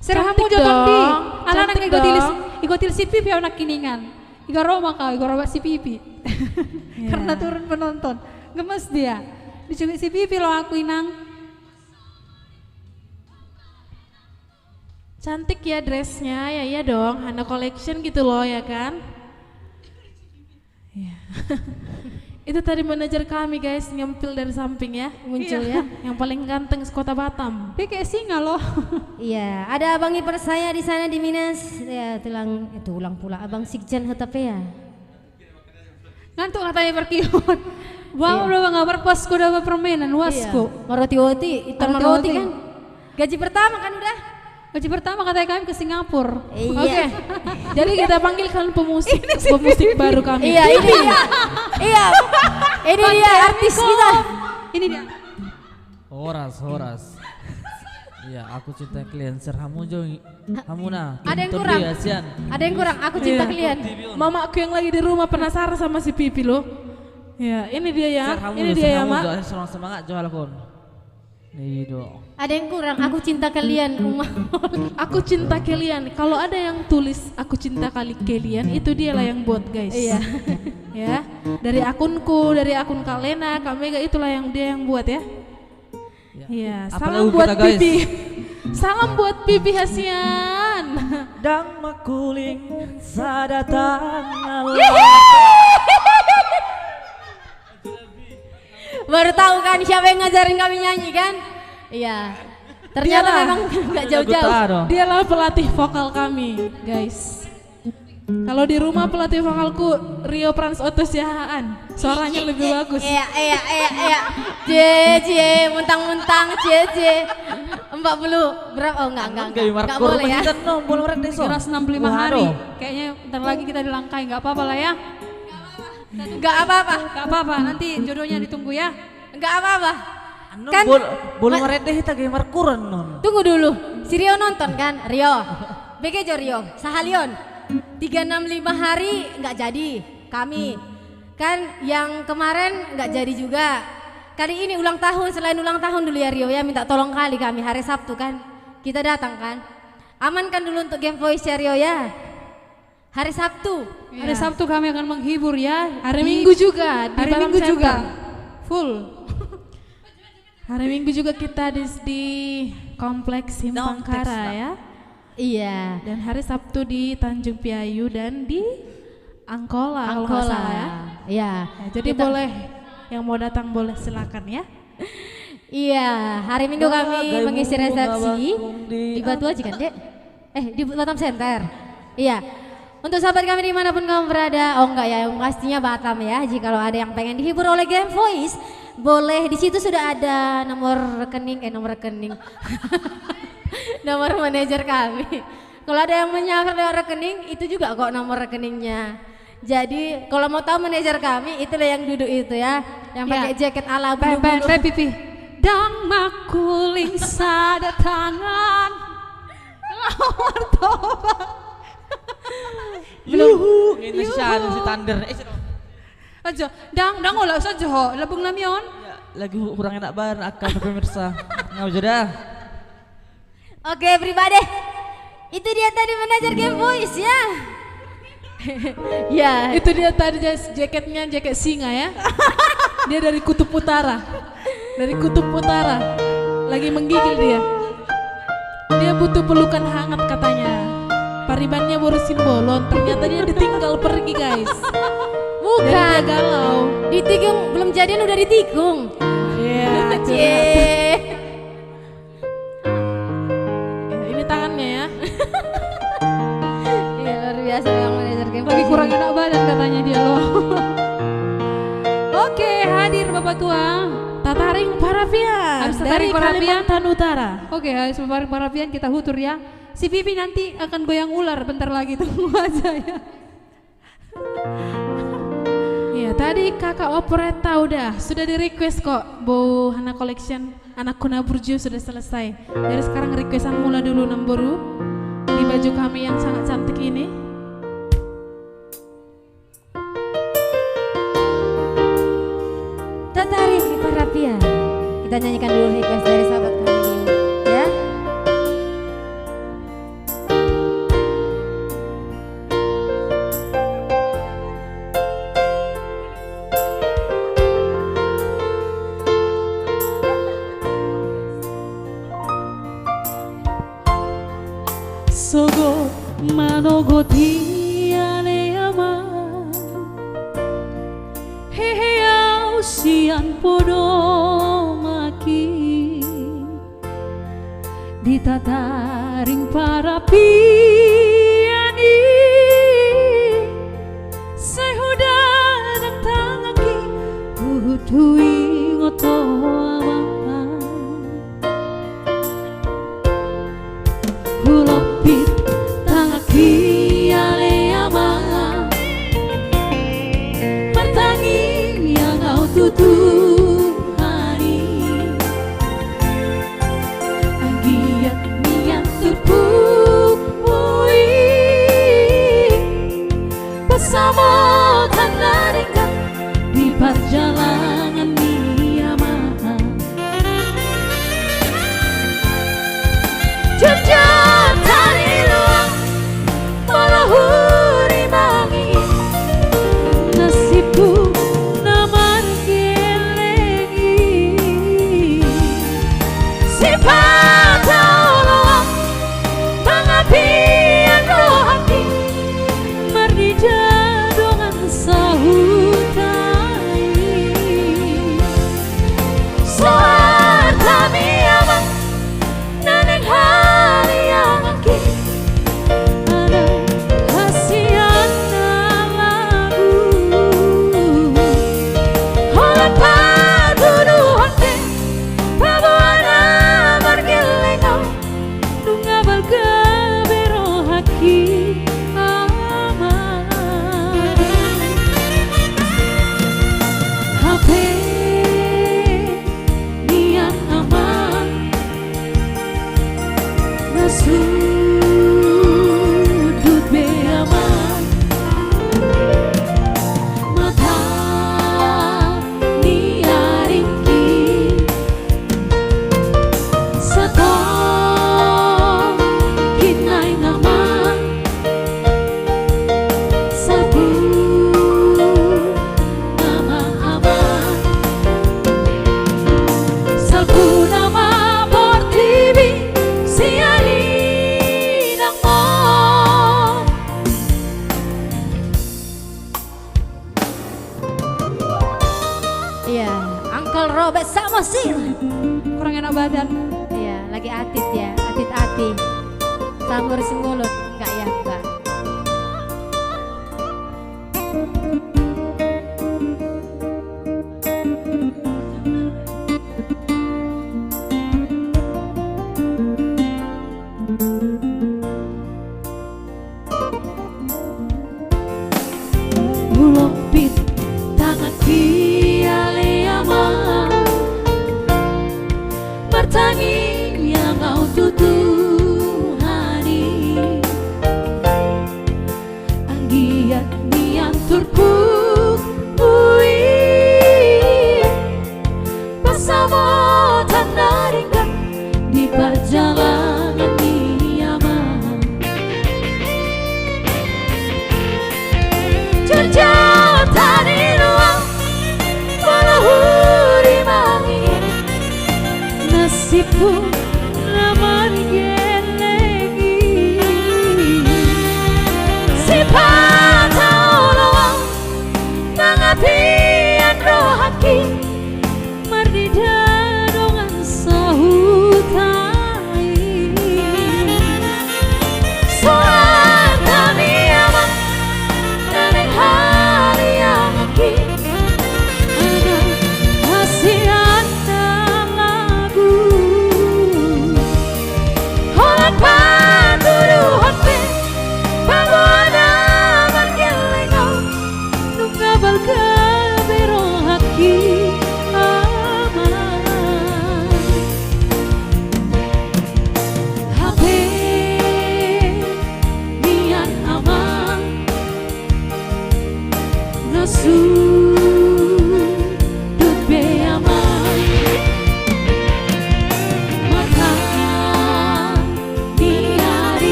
Serhamu Cantik joton di, dong, anak-anak cantik igotil si pipi anak kiningan. Iga Roma kau, iga Roma si pipi. Karena turun penonton, gemes dia. Dicubit si pipi loh aku Inang. Cantik ya dressnya, ya iya dong, Hana Collection gitu loh ya kan. Iya. Itu tadi manajer kami guys, nyempil dari samping ya, muncul ya, yang paling ganteng sekota Batam. Dia kayak singa loh. Iya, ada Abang ipar saya di sana di Minas. Ya, tulang pula Abang Sikjan Hutapea. Ngantuk katanya berkiut. Bawa udah nggak berpos udah permainan wasku. Maroti-woti, itu Maroti kan. Gaji pertama kan udah. Gaji pertama katanya kami ke Singapura. Iya. Oke, jadi kita panggil kalian pemusik baru kami. Iya, ini dia. Iya. Ini dia artis kita. Ini dia. Horas. Iya, aku cinta kalian. Serhamu jo, kamu nah. Ada yang kurang. Ada yang kurang. Aku cinta Iya. kalian. Mama aku yang lagi di rumah penasaran sama si Pipi loh. Ya, ini dia ya. Ini dia ya, Mak. Semangat jual kon. Nih dong. Ada yang kurang. Aku cinta kalian. Aku cinta kalian. Kalau ada yang tulis aku cinta kalian, itu dialah yang buat guys. Iya. Ya, dari akunku, dari akun Kalena, Kak Mega itulah yang dia yang buat ya. Iya, salam Apalagi buat kita, guys. Pipi. Salam buat Pipi Hasian. Dang makuling sadatang Baru tahu kan siapa yang ngajarin kami nyanyi kan? Iya. Ternyata Dialah. memang nggak jauh-jauh. Dialah pelatih vokal kami, guys. Kalau di rumah pelatih vokalku Rio Prans Oto Siahaan. Suaranya lebih bagus. Iya. Cie, muntang-muntang, cie. 40 berapa? Oh enggak boleh ya. Kira 65 hari. Kayaknya bentar lagi kita dilangkai, nggak apa-apa lah ya. Enggak apa-apa. Nggak apa-apa, nanti jodohnya ditunggu ya. Enggak apa-apa. Kan boleh meredeh kita kayak markuran non. Tunggu dulu. Si Rio nonton kan? Rio. Bekejo Rio. Sahalion. 365 hari enggak jadi. Kami kan yang kemarin enggak jadi juga. Kali ini ulang tahun, selain ulang tahun dulu ya Rio ya, minta tolong kali kami hari Sabtu kan. Kita datang kan. Amankan dulu untuk Game Voice ya Rio ya. Hari Sabtu. Hari Sabtu kami akan menghibur ya. Hari Minggu juga di Hari Batam Minggu Center. juga. Full. Hari Minggu juga kita di Kompleks Simpangkara ya. Iya. Dan hari Sabtu di Tanjung Piayu dan di Angkola kalau nggak salah ya. Iya. Ya, jadi boleh yang mau datang boleh silakan ya. Iya, hari Minggu kami mengisi resepsi di Batu Aji kan, Dek? Di Batam Center. Iya. Untuk sahabat kami dimanapun kamu berada, oh enggak ya, yang pastinya Batam ya. Jika kalau ada yang pengen dihibur oleh Game Voice, boleh di situ sudah ada nomor rekening, nomor manajer kami. Kalau ada yang menyasar lewat rekening, itu juga kok nomor rekeningnya. Jadi kalau mau tahu manajer kami, itulah yang duduk itu ya, yang pakai jaket ala bulu-bulu. Pipi. Dang makuling sada tangan. Lawar toba. Yuhu, ini si Thunder. Aja, dang olah saja ho, labung namion. Lagi kurang enak banget akan pemirsa. Ngau dah. Oke pribadi, itu dia tadi manajer Game Voice ya. Ya. Itu dia tadi jaketnya jaket singa ya. Dia dari Kutub Utara. Lagi menggigil dia. Dia butuh pelukan hangat katanya. Paribannya borusin bolon, ternyata dia ditinggal pergi guys. Bukan. Dia galau. Ditikung, belum jadian udah ditikung. Iya. Cie. Ya, ini tangannya ya. Iya luar biasa yang manajer Game Lagi Voice. kurang enak badan katanya dia loh. Oke, hadir Bapak tua. Tataring Parapian Habis dari Tataring Parapian. Kalimantan Utara. Oke, habis Tataring Parapian kita hutur ya. Si Vivi nanti akan goyang ular bentar lagi, tunggu aja ya. Iya, tadi kakak operetta sudah di request kok. Bu Hana Collection, anak Kuna Burju sudah selesai. Jadi sekarang requestan mula dulu Namboru di baju kami yang sangat cantik ini. Tataring Parapian. Kita nyanyikan dulu request dari sahabat kami ya. Sogo manogoti aleama Heheau sian podo maki di Tataring Parapiani sehuda datang lagi hutui ngoto amang hulopit tangaki aleama bertangi yang kau tutuhani agiat niat terpupui bersama tanaringkan di perjalanan niyama jejak tali luang melahuri mangi nasibku naman gelengi sifat Allah pengapian rohani merdida dengan sahutai soal kami amang naneng hari yang aki ada hasian lagu oleh paduduhan te pabuana margelengau nunga balgabero haki aman hape niat aman nasudut beaman mata niaringki setong kinai nama sabu nama aman sabu nama portibi siari namo Iya, Uncle Robert Samosir. Kurang enak badan. Iya, lagi atit ya, atit-ati. Sambur singgulut, enggak ya, enggak. Bulopit tangan kialeama bertangi yang kau tutuhani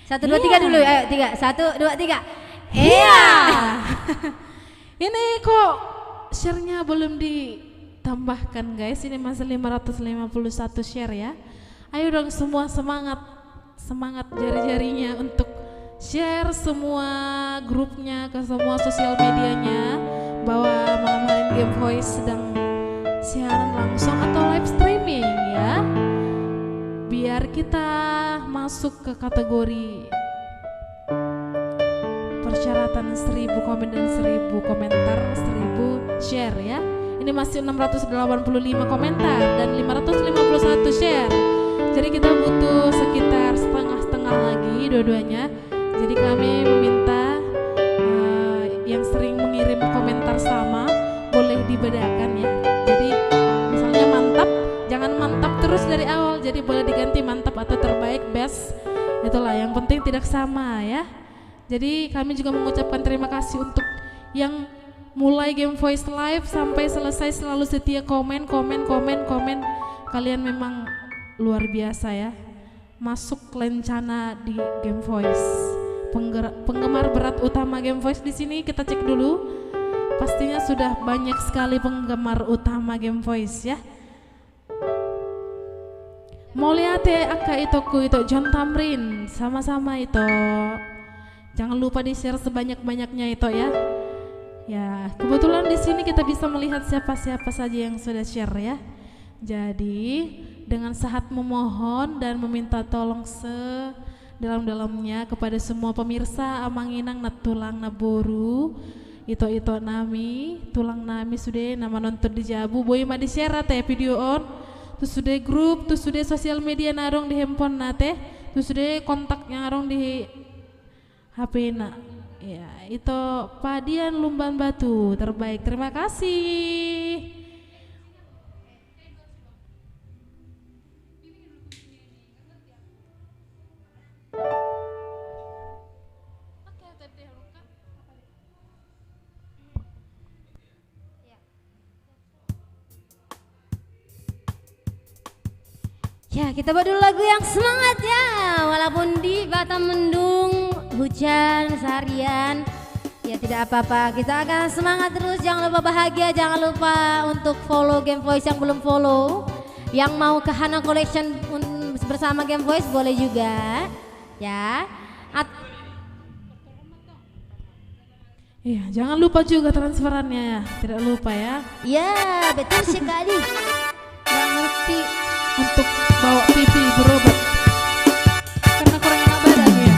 1, 2, 3 Iya. dulu. Ayo 3, 1, 2, 3. Iya. Ini kok share-nya belum ditambahkan guys. Ini masih 551 share ya. Ayo dong semua semangat. Semangat jari-jarinya untuk share semua grupnya ke semua sosial medianya bahwa malam hari ini Game Voice sedang siaran langsung atau live streaming ya. Biar kita masuk ke kategori persyaratan 1000 komen dan 1000 komentar, 1000 share ya. Ini masih 685 komentar dan 551 share. Jadi kita butuh sekitar setengah-setengah lagi dua-duanya. Jadi kami meminta yang sering mengirim komentar sama boleh dibedakan ya. Jadi misalnya mantap, jangan mantap terus dari awal. Jadi boleh diganti mantap atau terbaik, best. Itulah yang penting tidak sama ya. Jadi kami juga mengucapkan terima kasih untuk yang mulai Game Voice Live sampai selesai selalu setia komen. Kalian memang luar biasa ya. Masuk lencana di Game Voice. Penggemar berat utama Game Voice di sini kita cek dulu. Pastinya sudah banyak sekali penggemar utama Game Voice ya. Moliate Aka Itoku itu John Tamrin, sama-sama itu. Jangan lupa di-share sebanyak-banyaknya itu ya. Ya, kebetulan di sini kita bisa melihat siapa-siapa saja yang sudah share ya. Jadi, dengan sahat memohon dan meminta tolong sedalam-dalamnya kepada semua pemirsa Amanginang natulang naboru itu nami tulang nami sudah nama nonton di Jabu boy ma di share teh video on tu sudah grup tu sudah sosial media narong di handphone nate tu sudah kontak yang narong di HP na ya itu Padian Lumban Batu terbaik, terima kasih. Ya, kita buat dulu lagu yang semangat ya. Walaupun di Batam mendung, hujan seharian, ya tidak apa-apa. Kita akan semangat terus. Jangan lupa bahagia, jangan lupa untuk follow Game Voice yang belum follow. Yang mau ke Hana Collection bersama Game Voice boleh juga. Ya. Iya, jangan lupa juga transferannya ya. Tidak lupa ya. Ya, betul sekali. Gak ngerti untuk bawa pipi berobat karena kurang enak badan ya.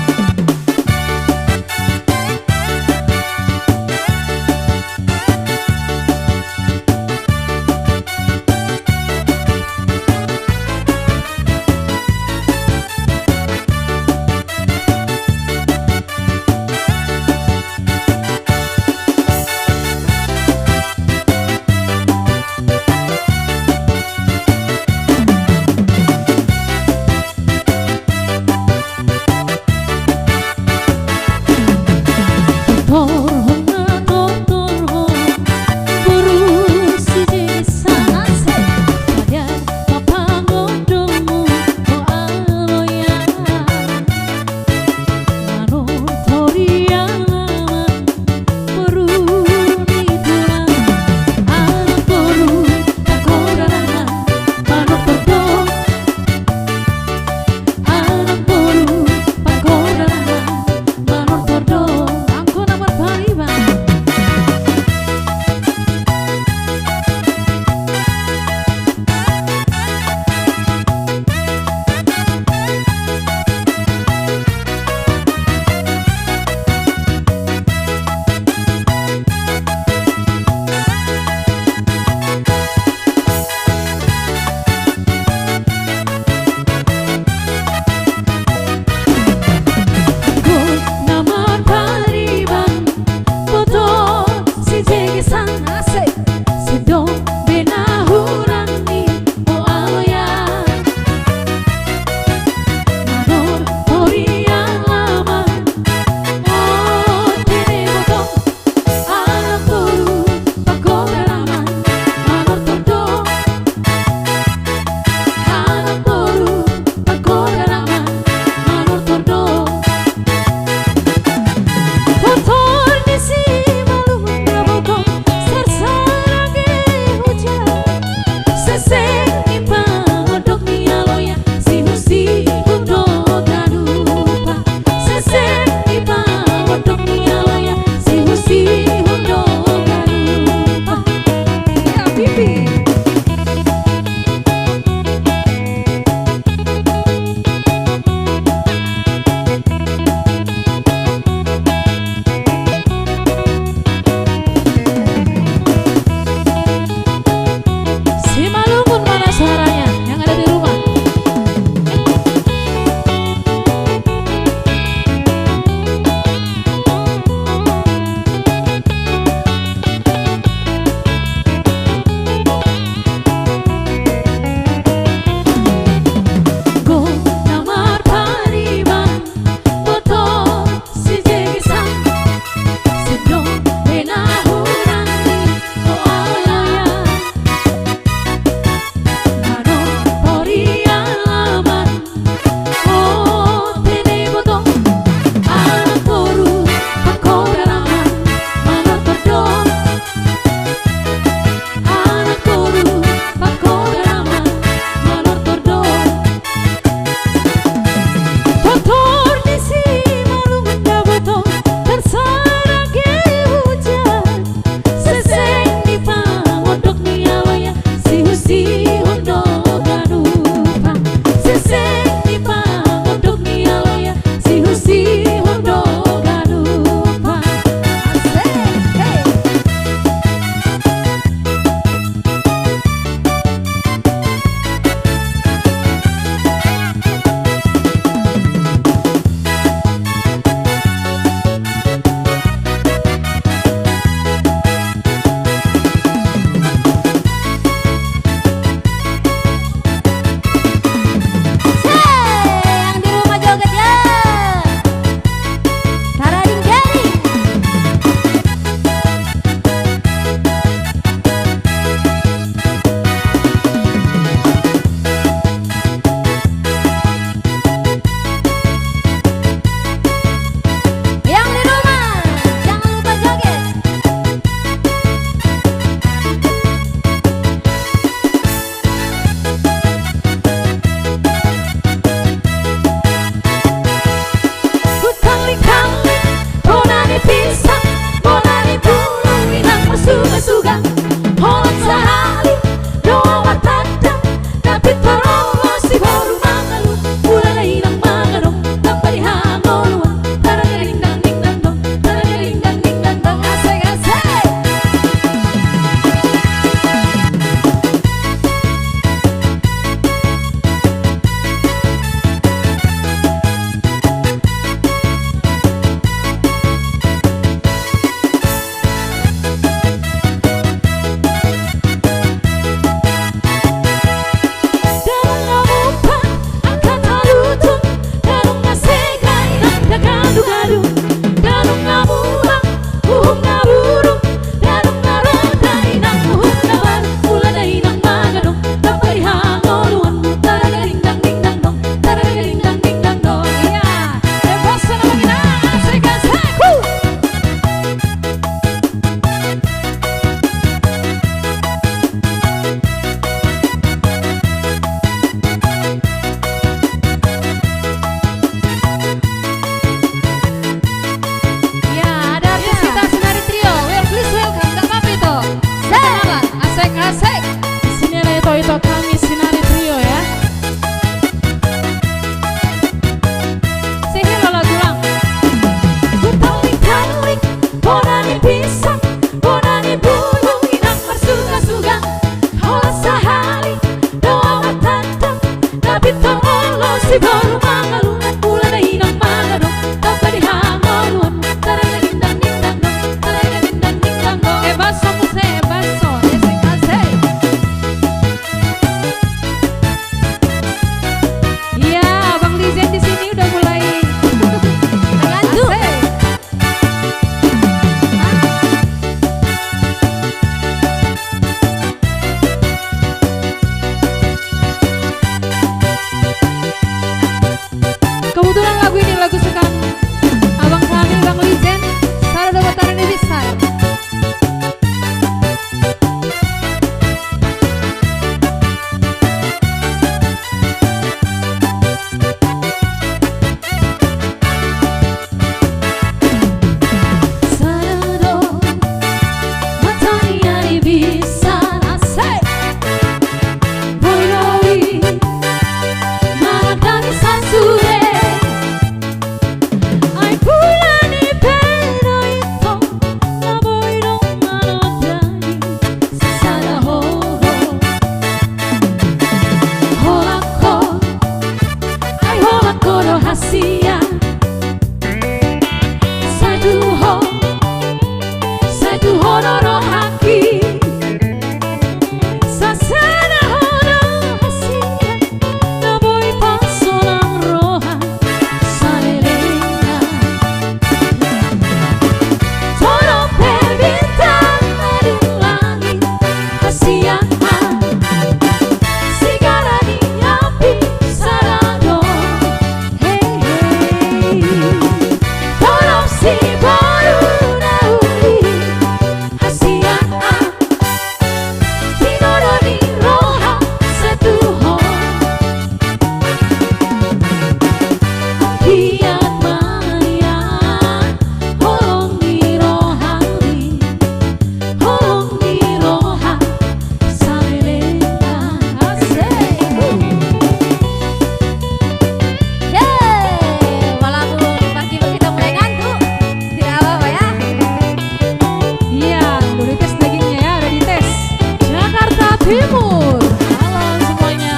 Timur. Halo semuanya.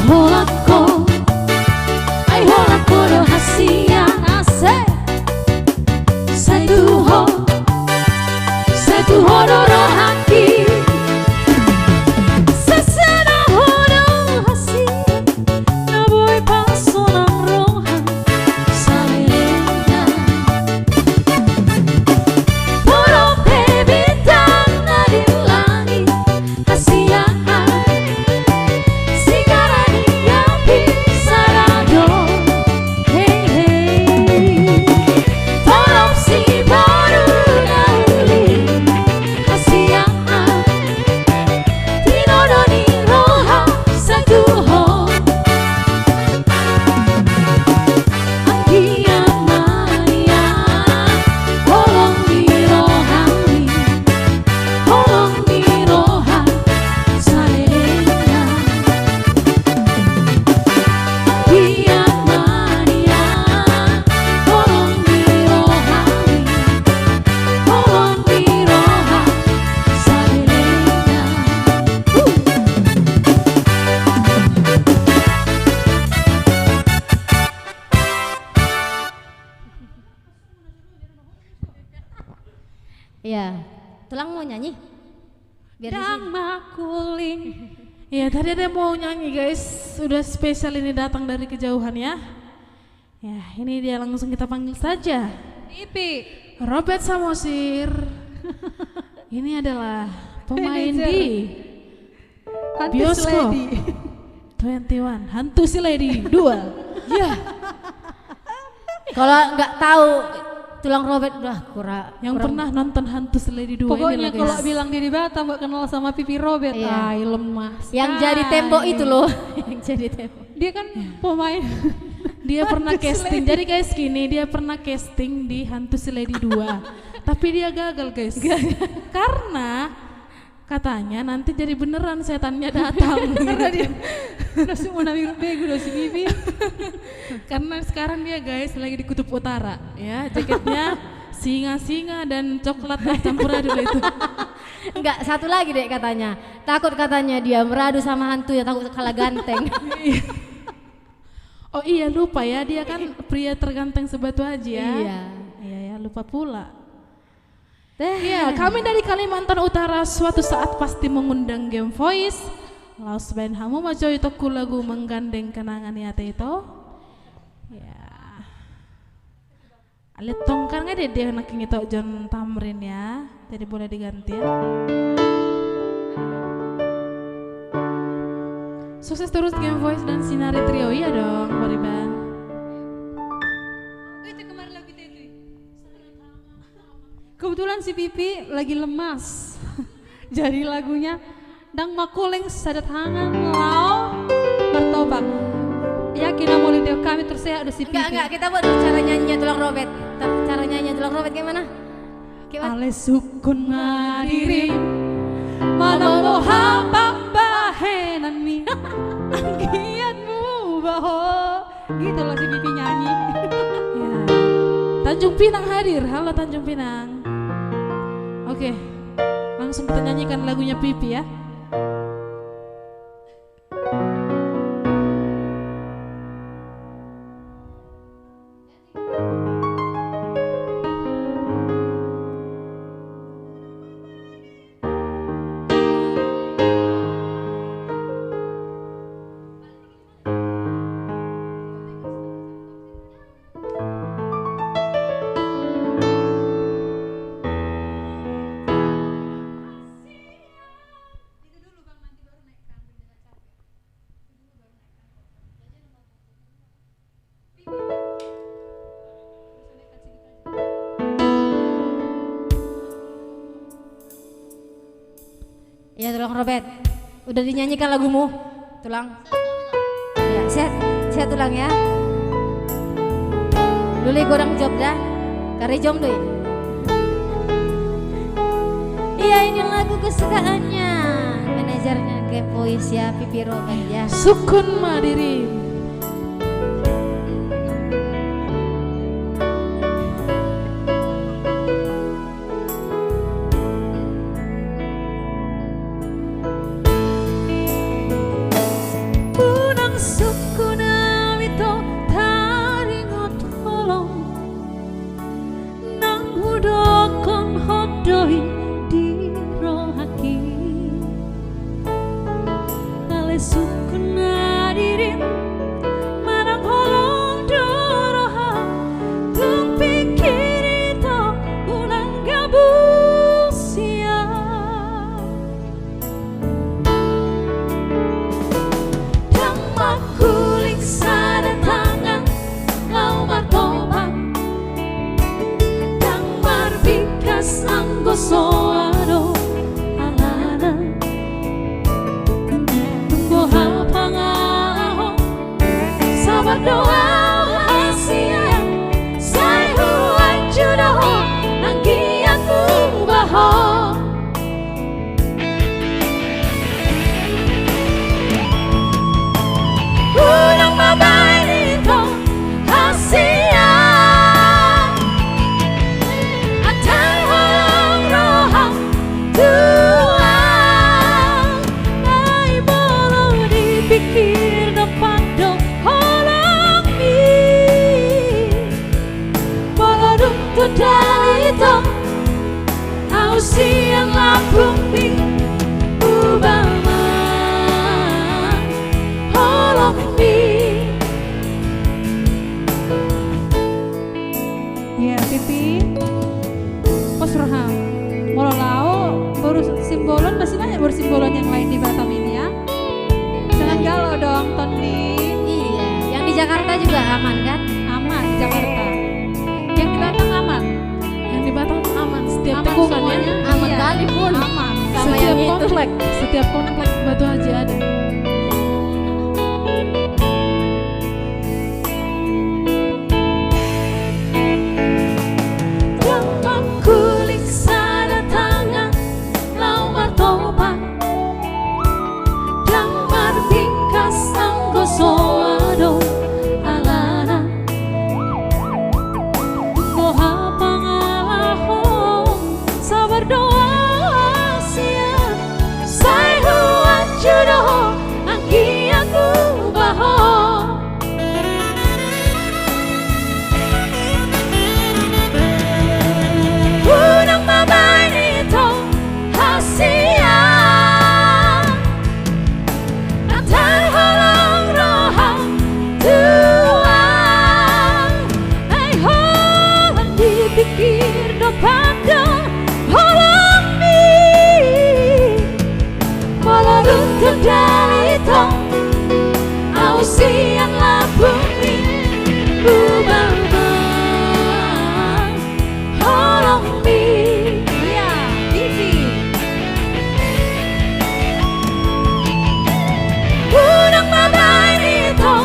Holako, ay holako rahasia asik. Satu hodoro hati, sesana hodoro hasi, naboy pasonang rohan salena. Porope bintang na di langit, hasiaan sigaran api sarado. Hey hey, porop si baru nauli, hasiaan tinodoni roha satu ho. Angkian Maria, holong di rohani, holong di roha salena. Angkian Maria, holong di rohani, holong di roha salena. Ya, Tulang mau nyanyi? Biar di sini. Dan makuling. Ya tadi ada yang mau nyanyi guys. Sudah spesial ini datang dari kejauhan ya. Ya ini dia langsung kita panggil saja. Pipi. Robert Samosir. Ini adalah pemain di Hantu bioskop Lady. 21 Hantu si Lady 2. Ya, Kalau nggak tahu Tulang Robert udah kurang. yang pernah nonton Hantu si Lady 2 Pokoknya inilah kalau guys. bilang dia di Batam gak kenal sama Pipi Robert, Iya. ay lemah. Yang sekali. jadi tembok itu loh. Yang jadi tembok. Dia kan pemain. Dia pernah Hantu si casting. Lady. Jadi guys gini, dia pernah casting di Hantu si Lady 2. Tapi dia gagal guys. Karena katanya nanti jadi beneran setannya datang. Karena dia udah semua nabi bego udah si Pipi. Karena sekarang dia guys lagi di kutub utara ya, jaketnya singa-singa dan coklat campur aduk itu. Enggak, satu lagi deh katanya. Takut katanya dia meradu sama hantu ya, takut kalah ganteng. Oh iya lupa ya, dia kan pria terganteng sebatu aja ya. Iya. Iya ya, lupa pula. Iya, kami dari Kalimantan Utara suatu saat pasti mengundang Game Voice. Laos band hamu maco itu ku lagu menggandeng kenangan ya itu. Ya. Alit tongkar nggak deh dia naking itu John Tamrin ya. Jadi boleh diganti ya. Sukses terus Game Voice dan Sinari Trio ya dong, Koriban. Kebetulan si Pipi lagi lemas. Jadi lagunya Dang makuling sadat hangan lau bertobak. Yakin mau lihat kami terus ya ada si Pipi. Enggak, kita buat dulu cara nyanyinya Tulang Robert. Cara nyanyinya Tulang Robert gimana? Gimana? Ale sukun ngadiri malam moha bahenan mi angkianmu baho. Gitu loh si Pipi nyanyi. Ya. Tanjung Pinang hadir. Halo Tanjung Pinang. Oke. Langsung kita nyanyikan lagunya Pipi ya. Ya Tulang Robert, udah dinyanyikan lagumu, Tulang. Ya, sehat Tulang ya. Dulu goreng job dah, kari jom deh. Iya ini lagu kesukaannya, manajernya Game Voice ya, Pipi Robert ya. Sukun Madiri. berdoa hasia sai huan judah nanggi aku baho unang mabay nito hasia at ang walang rohang Tuhan ay bolong dipikir na pandong halami Maladungto dalito au siang lapung di ubama halami Ya, Pipi. Pos Roham. Mololau baru simbolon masih banyak baru simbolon yang lain di Batam ini ya. Jangan galau dong, Tony. Iya, yang di Jakarta juga aman kan? Aman di Jakarta. Yang di Batam aman. Yang di Batam aman setiap Aman tikungan ya. semuanya. Aman Iya. kali pun. Aman. Sama Setiap yang itu. komplek, setiap komplek Batu Haji ada. Damang kulik sana tangan Laumar topan Damar bingkas anggo soado alana Moha pangalahong Sabar doa sia Sai huan judoh Anggi aku baho unang mabay nito hasia at ang walang rohang Tuhan ay walang dipikir na pandang halami malarunod dalito au siang labumi umama halami Iya, Pipi. unang mabay nito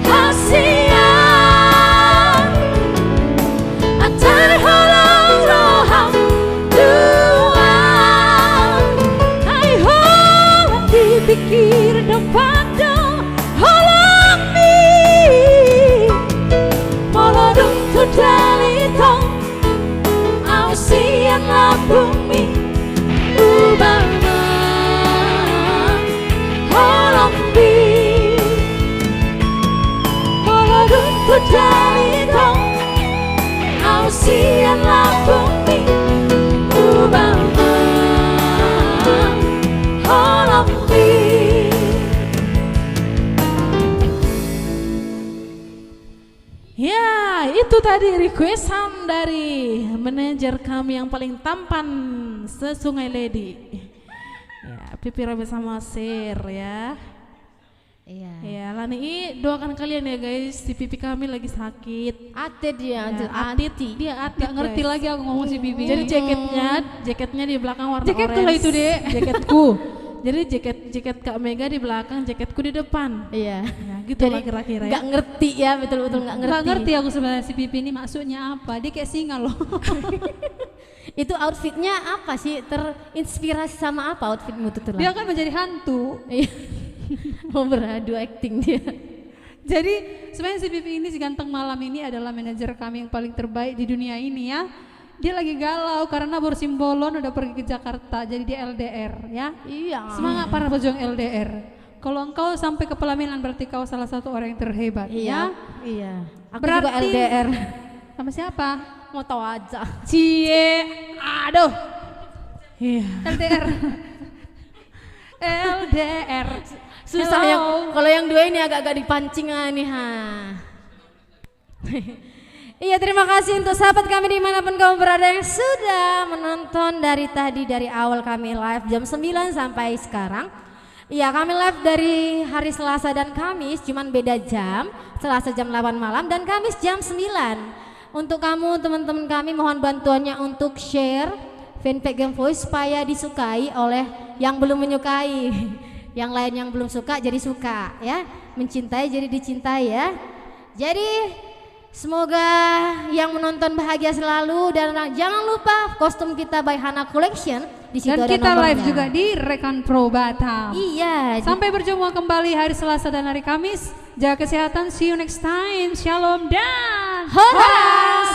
hasia at ang walang rohang Tuhan ay walang dipikir ng pandang halami maladungtod dalito au siang labumi ubama halami maladungtod dalito au siang labumi ubama halami Ya, itu tadi requestan dari manajer kami yang paling tampan se-Sungai Ledi. Ya, Pipi Rabe sama Sir ya. Iya. Ya, Lani doakan kalian ya guys, si Pipi kami lagi sakit. Ate dia, Ya, atit. dia atit. Gak ngerti guys. lagi aku ngomong si Pipi. Jadi jaketnya di belakang warna Jaketku orange. lah itu, Dek. Jaketku. Jadi jaket Kak Mega di belakang, jaketku di depan. Iya. Ya, gitu Jadi lah kira-kira ya. nggak ngerti ya, betul-betul nggak ngerti. Gak ngerti aku sebenarnya si Pipi ini maksudnya apa. Dia kayak singa loh. Itu outfitnya apa sih? Terinspirasi sama apa outfitmu tuh Tulang? Dia kan menjadi hantu. Iya. Mau beradu acting dia. Jadi sebenarnya si Pipi ini si ganteng malam ini adalah manajer kami yang paling terbaik di dunia ini ya. Dia lagi galau karena Borsimbolon udah pergi ke Jakarta, jadi dia LDR ya. Iya. Semangat para pejuang LDR. Kalau engkau sampai ke pelaminan berarti kau salah satu orang yang terhebat Iya. ya. Iya. Aku Berarti- juga LDR. Sama siapa? Mau tahu aja. Cie, aduh. Iya. LDR. LDR. Susah Hello. yang kalau yang dua ini agak-agak dipancing nih ha. Iya, terima kasih untuk sahabat kami dimanapun kamu berada yang sudah menonton dari tadi, dari awal kami live jam 9 sampai sekarang. Iya, kami live dari hari Selasa dan Kamis, cuman beda jam. Selasa jam 8 malam dan Kamis jam 9. Untuk kamu teman-teman kami mohon bantuannya untuk share fanpage Game Voice supaya disukai oleh yang belum menyukai. Yang lain yang belum suka jadi suka ya. Mencintai jadi dicintai ya. Jadi semoga yang menonton bahagia selalu dan jangan lupa kostum kita by Hana Collection di situ Dan ada kita nomornya. live juga di Rekan Pro Batam. Iya. Sampai berjumpa kembali hari Selasa dan hari Kamis. Jaga kesehatan. See you next time. Shalom dan Horas.